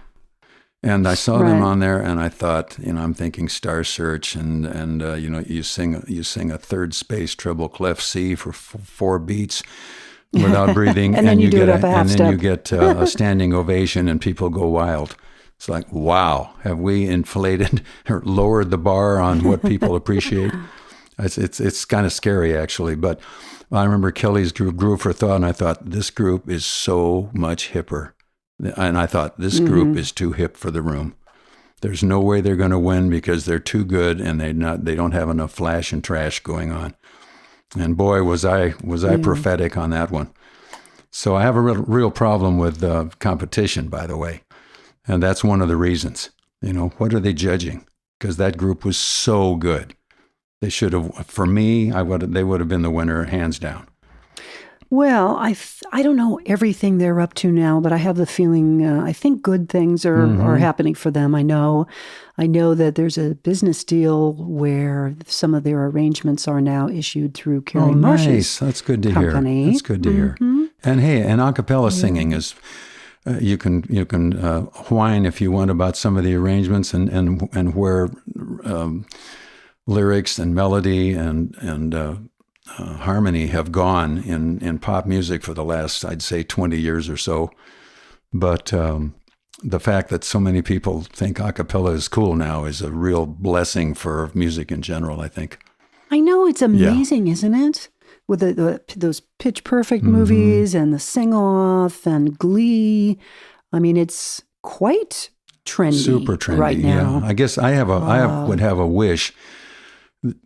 S5: And I saw them on there, and I thought, I'm thinking Star Search, and you sing a third space treble clef C for 4 beats without breathing,
S2: and then you get
S5: a standing ovation, and people go wild. It's like, wow, have we inflated or lowered the bar on what people appreciate? It's kind of scary, actually. But I remember Kelly's group, Groove for Thought, and I thought, this group is so much hipper. And I thought, this group is too hip for the room. There's no way they're going to win because they're too good and they don't have enough flash and trash going on. And boy, was I prophetic on that one. So I have a real problem with competition, by the way. And that's one of the reasons. What are they judging? Because that group was so good. They should have, for me, they would have been the winner hands down.
S2: Well, I don't know everything they're up to now, but I have the feeling I think good things are happening for them. I know that there's a business deal where some of their arrangements are now issued through Carrie Marsh's
S5: nice. That's good to
S2: company.
S5: Hear. That's good to hear. And hey, and a cappella singing is you can whine if you want about some of the arrangements and where lyrics and melody and harmony have gone in pop music for the last, I'd say, 20 years or so. But the fact that so many people think a cappella is cool now is a real blessing for music in general, I think.
S2: I know, it's amazing, isn't it? With those Pitch Perfect movies and the Sing-Off and Glee. I mean, it's quite trendy.
S5: Super trendy
S2: right now.
S5: Yeah. I guess I would have a wish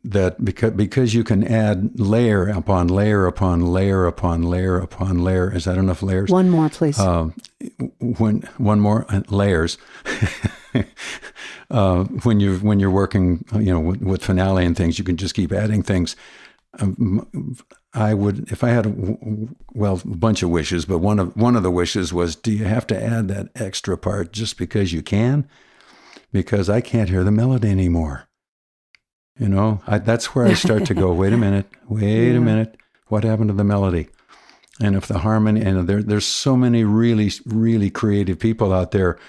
S5: that because you can add layer upon layer upon layer upon layer upon layer. Is that enough layers?
S2: One more, please.
S5: One more layers. When you're working, with finale and things, you can just keep adding things. I would, if I had a bunch of wishes, but one of the wishes was, do you have to add that extra part just because you can? Because I can't hear the melody anymore. That's where I start to go, wait a minute, what happened to the melody? And if the harmony, and there's so many really, really creative people out there,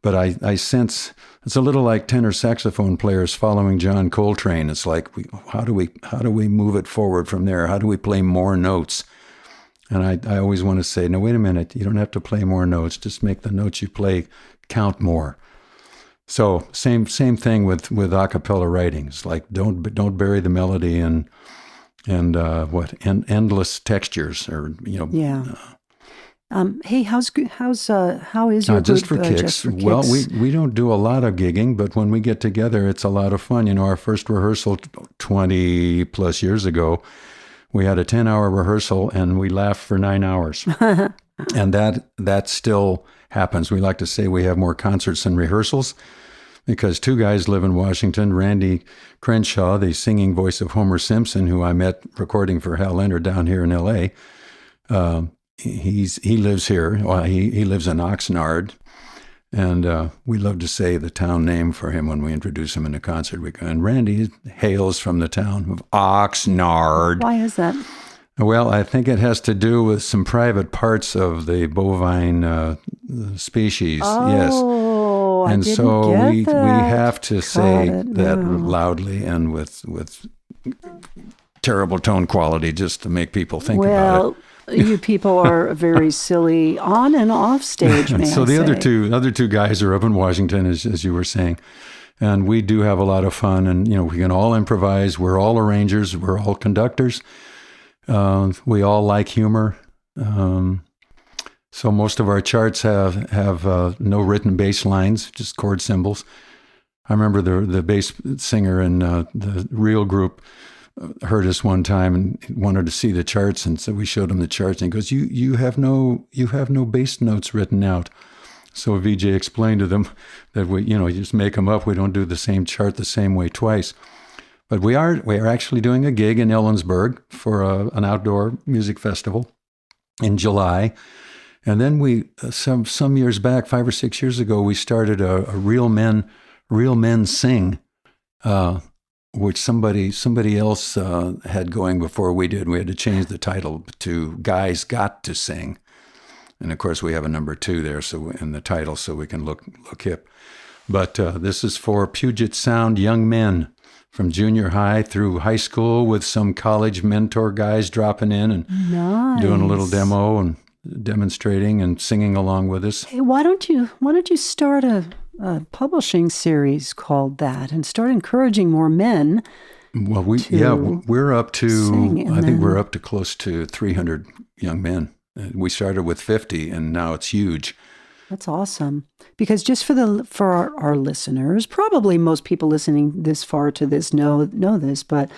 S5: but I sense it's a little like tenor saxophone players following John Coltrane. It's like, how do we move it forward from there? How do we play more notes? And I always want to say, no, wait a minute, you don't have to play more notes, just make the notes you play count more. So same thing with a cappella writings. Like don't bury the melody in endless textures or
S2: Yeah. Hey, how is your
S5: Just
S2: group,
S5: for Kicks?
S2: Just for Kicks?
S5: Well, we don't do a lot of gigging, but when we get together, it's a lot of fun. Our first rehearsal 20 plus years ago, we had a 10-hour rehearsal and we laughed for 9 hours. And that still happens. We like to say we have more concerts than rehearsals because two guys live in Washington. Randy Crenshaw, the singing voice of Homer Simpson, who I met recording for Hal Leonard down here in L.A., he lives here. Well, he lives in Oxnard. And we love to say the town name for him when we introduce him in a concert. And Randy hails from the town of Oxnard.
S2: Why is that?
S5: Well, I think it has to do with some private parts of the bovine species.
S2: Oh,
S5: yes. And
S2: I didn't
S5: so
S2: get
S5: we
S2: that.
S5: have to say that loudly and with terrible tone quality just to make people think about it.
S2: You people are very silly on and off stage, may
S5: So
S2: I
S5: the
S2: say.
S5: other two guys are up in Washington, as you were saying, and we do have a lot of fun. And we can all improvise. We're all arrangers. We're all conductors. We all like humor. So most of our charts have no written bass lines, just chord symbols. I remember the bass singer in the real group heard us one time and wanted to see the charts, and so we showed him the charts, and he goes, "You have no bass notes written out." So VJ explained to them that we you just make them up. We don't do the same chart the same way twice. But we are actually doing a gig in Ellensburg for an outdoor music festival in July, and then we some years back, 5 or 6 years ago, we started a Real Men Sing. Which somebody else had going before we did. We had to change the title to Guys Got to Sing. And of course we have a number 2 there in the title so we can look hip. But this is for Puget Sound young men from junior high through high school with some college mentor guys dropping in and doing a little demo and demonstrating and singing along with us.
S2: Hey, why don't you start a publishing series called that and start encouraging more men?
S5: Well, we're up to, I think we're up to close to 300 young men. We started with 50 and now it's huge.
S2: That's awesome. Because just for our listeners, probably most people listening this far to this know this, but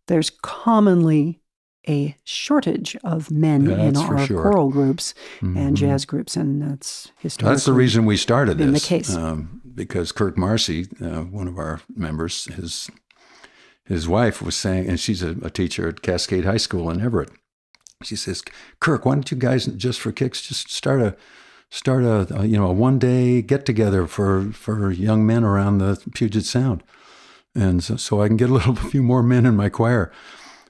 S2: there's commonly a shortage of men in our choral groups and jazz groups, and that's historically
S5: that's the reason we started
S2: been
S5: this.
S2: The case.
S5: Because Kirk Marcy, one of our members, his wife was saying, and she's a teacher at Cascade High School in Everett. She says, "Kirk, why don't you guys just for kicks just start a one day get together for young men around the Puget Sound, and so I can get a few more men in my choir."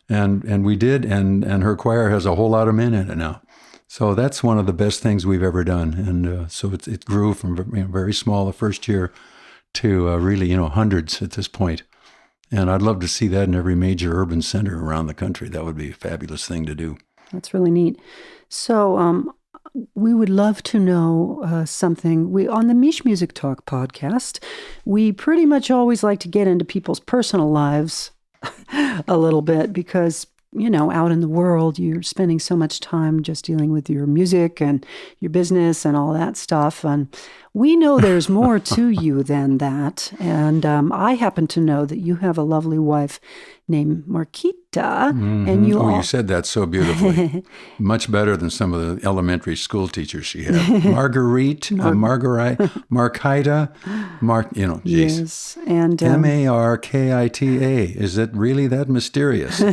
S5: And we did, and her choir has a whole lot of men in it now. So that's one of the best things we've ever done. And so it grew from very small the first year to really hundreds at this point. And I'd love to see that in every major urban center around the country. That would be a fabulous thing to do.
S2: That's really neat. So we would love to know something. On the MichMusic Talk podcast, we pretty much always like to get into people's personal lives a little bit because, out in the world, you're spending so much time just dealing with your music and your business and all that stuff. And we know there's more to you than that. And I happen to know that you have a lovely wife named Markita. And
S5: you said that so beautifully. Much better than some of the elementary school teachers she had. Markita, geez.
S2: Yes. And
S5: Markita. Is it really that mysterious?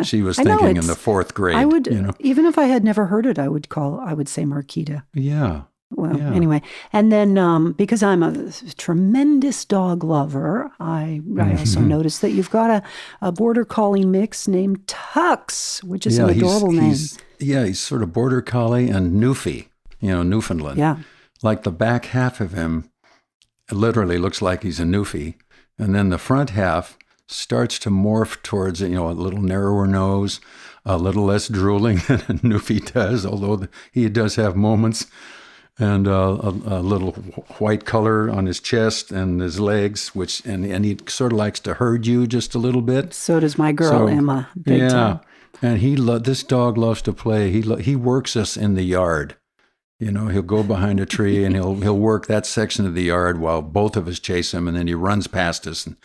S5: She was thinking in the 4th grade.
S2: I would, even if I had never heard it, I would say Markita.
S5: Yeah.
S2: Well, anyway, and then because I'm a tremendous dog lover, I also noticed that you've got a border collie mix named Tux, which is an adorable name.
S5: He's sort of border collie and Newfie, Newfoundland.
S2: Yeah.
S5: Like the back half of him literally looks like he's a Newfie, and then the front half starts to morph towards a little narrower nose, a little less drooling than a Newfie does, although he does have moments. And a little white color on his chest and his legs, and he sort of likes to herd you just a little bit.
S2: So does my girl Emma. Big time.
S5: And this dog loves to play. He works us in the yard. He'll go behind a tree and he'll work that section of the yard while both of us chase him, and then he runs past us. And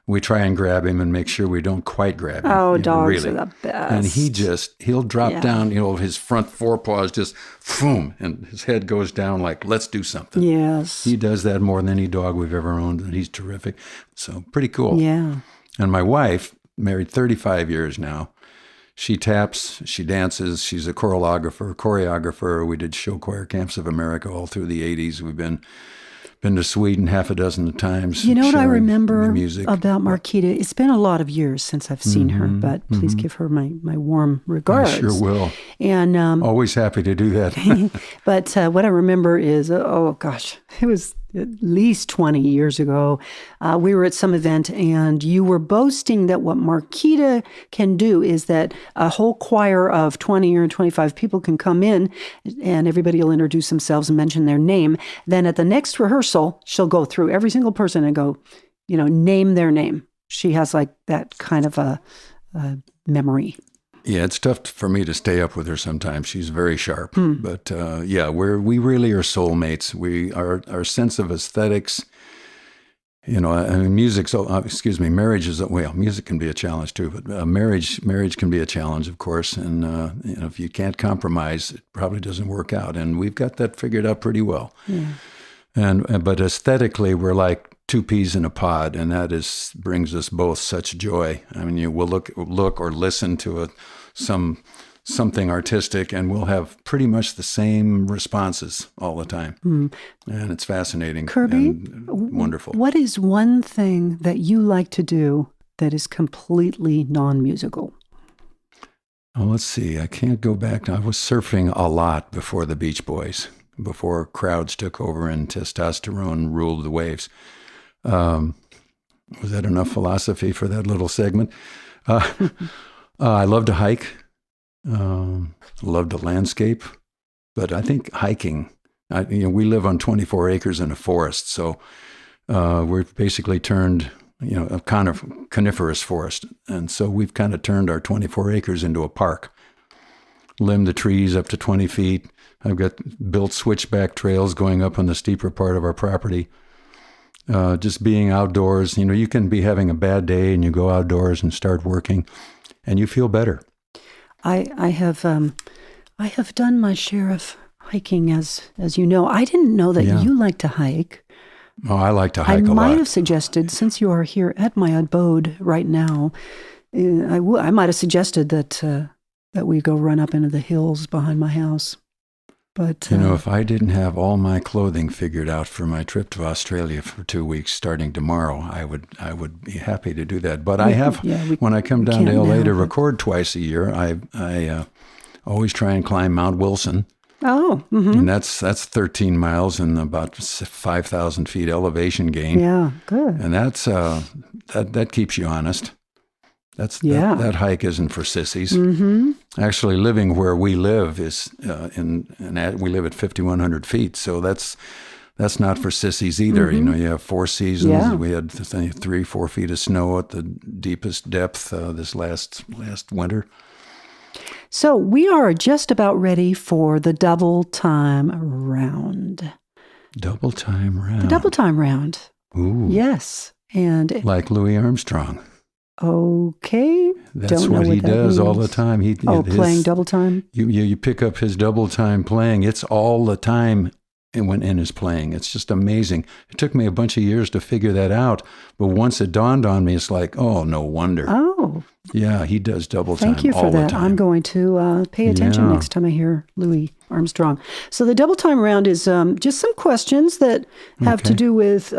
S5: We try and grab him and make sure we don't quite grab him.
S2: Oh, dogs are the best.
S5: And he'll drop down, his front forepaws just, boom, and his head goes down like, let's do something.
S2: Yes.
S5: He does that more than any dog we've ever owned, and he's terrific. So pretty cool.
S2: Yeah.
S5: And my wife, married 35 years now, she taps, she dances, she's a choreographer. We did show choir camps of America all through the 80s. We've been to Sweden half a dozen times.
S2: You know what I remember
S5: music.
S2: about Markita? It's been a lot of years since I've seen her, but please give her my warm regards.
S5: I sure will.
S2: And
S5: always happy to do that.
S2: But what I remember is, it was at least 20 years ago. We were at some event, and you were boasting that what Markita can do is that a whole choir of 20 or 25 people can come in, and everybody will introduce themselves and mention their name. Then at the next rehearsal, she'll go through every single person and go, name their name. She has like that kind of a memory.
S5: Yeah, it's tough for me to stay up with her sometimes. She's very sharp. But we really are soulmates. Our sense of aesthetics, music can be a challenge too, but marriage can be a challenge, of course. And, if you can't compromise, it probably doesn't work out. And we've got that figured out pretty well. Yeah. But aesthetically, we're like two peas in a pod, and that brings us both such joy. I mean, we'll look or listen to something artistic, and we'll have pretty much the same responses all the time. And it's fascinating.
S2: Kirby,
S5: and wonderful.
S2: What is one thing that you like to do that is completely non-musical?
S5: Oh, let's see. I can't go back. I was surfing a lot before the Beach Boys, before crowds took over and testosterone ruled the waves. Was that enough philosophy for that little segment? I love to hike. Love to landscape. But I think hiking, we live on 24 acres in a forest. So we've basically turned, a kind of coniferous forest. And so we've kind of turned our 24 acres into a park. Limbed the trees up to 20 feet. I've got built switchback trails going up on the steeper part of our property. Just being outdoors, you can be having a bad day and you go outdoors and start working and you feel better.
S2: I have done my share of hiking, as you know. I didn't know that you like to hike.
S5: Oh, I like to hike a lot.
S2: I might have suggested, since you are here at my abode right now, I might have suggested that we go run up into the hills behind my house. But
S5: if I didn't have all my clothing figured out for my trip to Australia for 2 weeks starting tomorrow, I would be happy to do that. But I have, when I come down to LA to record twice a year, I always try and climb Mount Wilson.
S2: Oh,
S5: and that's 13 miles and about 5,000 feet elevation gain.
S2: Yeah, good.
S5: And that's that keeps you honest. That hike isn't for sissies. Mm-hmm. Actually, living where we live is we live at 5,100 feet, so that's not for sissies either.
S2: Mm-hmm.
S5: You have 4 seasons. Yeah. We had 3-4 feet of snow at the deepest depth this last winter.
S2: So we are just about ready for the double time round.
S5: Double time round.
S2: The double time round.
S5: Ooh.
S2: Yes, and
S5: like Louis Armstrong.
S2: Okay.
S5: That's what he does all the time.
S2: Playing double time?
S5: You pick up his double time playing. It's all the time in his playing. It's just amazing. It took me a bunch of years to figure that out. But once it dawned on me, it's like, oh, no wonder.
S2: Oh.
S5: Yeah, he does double time all the time.
S2: Thank you for that. I'm going to pay attention next time I hear Louis Armstrong. So the double time round is just some questions that have to do with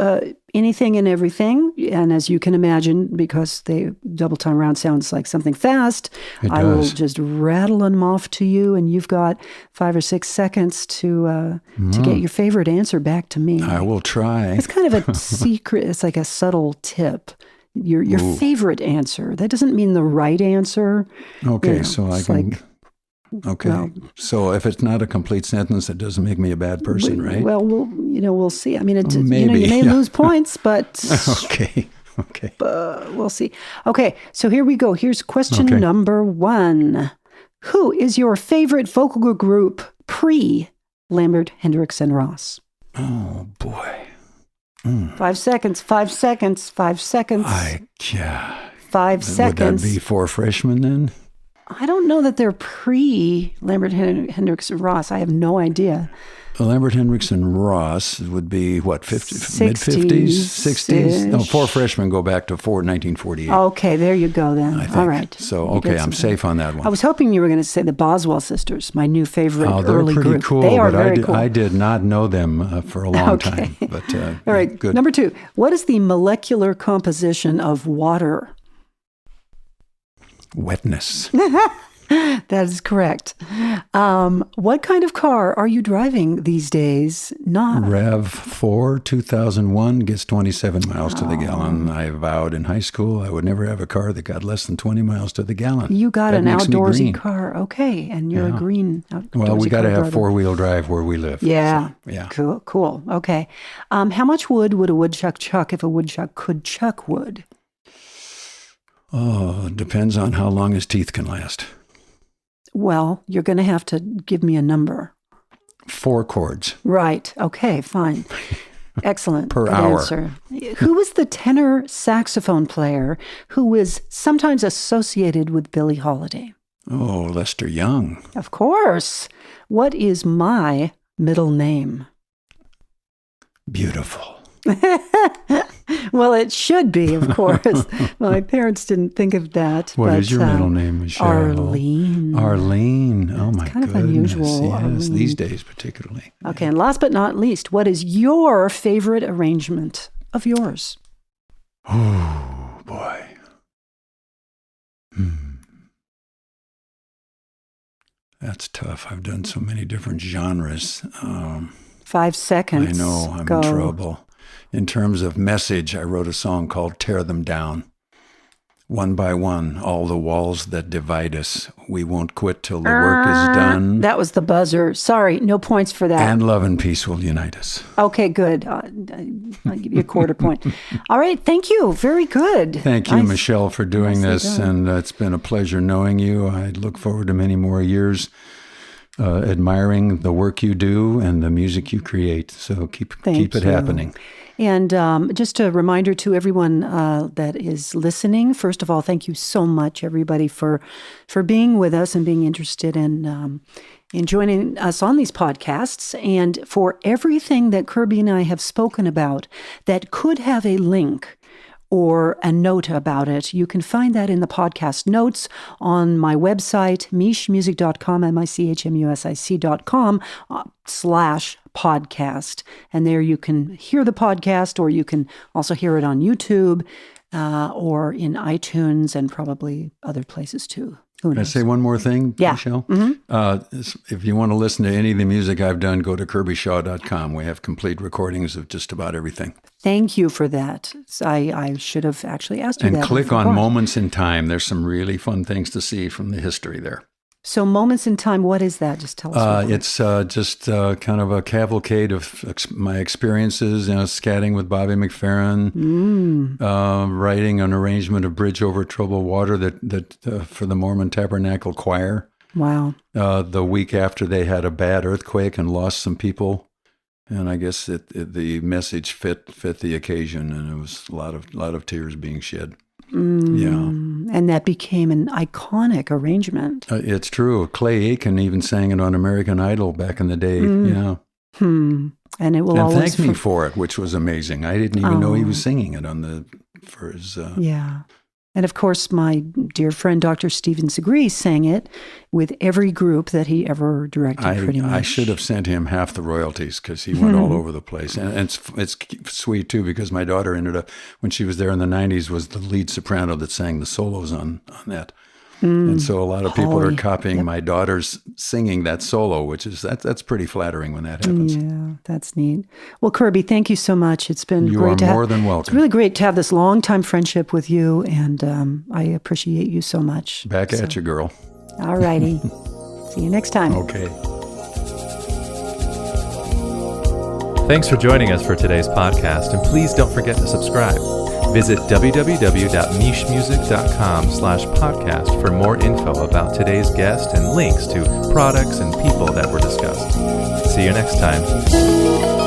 S2: anything and everything. And as you can imagine, because the double time round sounds like something fast, I will just rattle them off to you, and you've got 5 or 6 seconds to get your favorite answer back to me.
S5: I will try.
S2: It's kind of a secret. It's like a subtle tip. Your favorite answer. That doesn't mean the right answer.
S5: Okay, so I can... Okay, well, so if it's not a complete sentence, it doesn't make me a bad person, right?
S2: Well, we'll see. I mean,
S5: maybe,
S2: you may lose points, but...
S5: Okay.
S2: We'll see. Okay, so here we go. Here's question number 1. Who is your favorite vocal group pre-Lambert, Hendricks, and Ross?
S5: Oh, boy.
S2: 5 seconds, 5 seconds, 5 seconds. 5 seconds.
S5: Would that be 4 freshmen then?
S2: I don't know that they're pre-Lambert, Hendricks, and Ross. I have no idea.
S5: Lambert, Hendricks, and Ross would be, what, mid-50s?
S2: 60s?
S5: No, 4 freshmen go back to 1948.
S2: Okay, there you go then.
S5: I think.
S2: All right.
S5: So, okay, I'm safe on that one.
S2: I was hoping you were going to say the Boswell sisters, my new favorite early
S5: they're pretty
S2: group.
S5: cool,
S2: They are
S5: but
S2: very cool.
S5: I did not know them for a long time. But,
S2: all right,
S5: good.
S2: Number 2. What is the molecular composition of
S5: Wetness.
S2: That is correct. What kind of car are you driving these days?
S5: RAV4 2001 gets 27 miles to the gallon. I vowed in high school I would never have a car that got less than 20 miles to the gallon.
S2: You got
S5: that
S2: an
S5: makes me
S2: outdoorsy
S5: green.
S2: car. Okay, and you're a green outdoorsy
S5: Well, we got to have
S2: car
S5: 4-wheel drive where we live.
S2: Yeah.
S5: So, yeah.
S2: Cool. Okay. How much wood would a woodchuck chuck if a woodchuck could chuck wood?
S5: Oh, it depends on how long his teeth can last.
S2: Well, you're going to have to give me a number.
S5: 4 chords.
S2: Right. Okay, fine. Excellent.
S5: Per
S2: Good
S5: hour.
S2: Answer. Who was the tenor saxophone player who was sometimes associated with Billie Holiday?
S5: Oh, Lester Young.
S2: Of course. What is my middle name?
S5: Beautiful.
S2: Well, it should be, of course. My parents didn't think of that.
S5: What is your middle name, Michelle?
S2: Arlene.
S5: Arlene. Oh, my
S2: kind of
S5: goodness.
S2: unusual,
S5: Yes,
S2: Arlene.
S5: these days particularly.
S2: Okay, and last but not least, what is your favorite arrangement of yours?
S5: Oh, boy. That's tough. I've done so many different genres.
S2: 5 seconds.
S5: I know, I'm
S2: Go.
S5: in trouble. In terms of message, I wrote a song called Tear Them Down. One by one, all the walls that divide us, we won't quit till the work is done.
S2: That was the buzzer. Sorry, no points for that.
S5: And love and peace will unite us.
S2: Okay, good. I'll give you a quarter point. All right, thank you. Very good.
S5: Thank you,
S2: Nice.
S5: Michelle, for doing
S2: Nicely
S5: this.
S2: done.
S5: And it's been a pleasure knowing you. I look forward to many more years admiring the work you do and the music you create. So keep it happening.
S2: And just a reminder to everyone that is listening, first of all, thank you so much, everybody, for being with us and being interested in joining us on these podcasts, and for everything that Kirby and I have spoken about that could have a link or a note about it. You can find that in the podcast notes on my website, MichMusic.com, MichMusic.com/podcast. And there you can hear the podcast, or you can also hear it on YouTube or in iTunes and probably other places too. Who
S5: Can I
S2: knows?
S5: say one more thing,
S2: Yeah.
S5: Michelle?
S2: Mm-hmm.
S5: If you want to listen to any of the music I've done, go to KirbyShaw.com. We have complete recordings of just about everything.
S2: Thank you for that. I should have actually asked you
S5: And
S2: that. I
S5: click on
S2: forgot.
S5: Moments in Time. There's some really fun things to see from the history there.
S2: So Moments in Time, what is that? Just tell us. real quick.
S5: It's just kind of a cavalcade of my experiences, scatting with Bobby McFerrin, writing an arrangement of Bridge Over Troubled Water that for the Mormon Tabernacle Choir.
S2: Wow.
S5: The week after they had a bad earthquake and lost some people. And I guess the message fit the occasion, and it was a lot of tears being shed. Yeah.
S2: And that became an iconic arrangement.
S5: It's true. Clay Aiken even sang it on American Idol back in the day. Yeah.
S2: And it will
S5: And
S2: always
S5: thanked me for it, which was amazing. I didn't even know he was singing it for his.
S2: Yeah. And of course, my dear friend, Dr. Stephen Segree, sang it with every group that he ever directed, pretty much.
S5: I should have sent him half the royalties because he went all over the place. And it's sweet, too, because my daughter ended up, when she was there in the 90s, was the lead soprano that sang the solos on that. And so a lot of people are
S2: Holly.
S5: copying my daughter's singing that solo, which is that's pretty flattering when that happens.
S2: Yeah, that's neat. Well, Kirby, thank you so much. It's been
S5: You
S2: great
S5: are
S2: to have.
S5: more than welcome.
S2: It's really great to have this long-time friendship with you, and I appreciate you so much.
S5: Back at you, girl.
S2: All righty. See you next time.
S5: Okay.
S1: Thanks for joining us for today's podcast, and please don't forget to subscribe. Visit www.michmusic.com/podcast for more info about today's guest and links to products and people that were discussed. See you next time.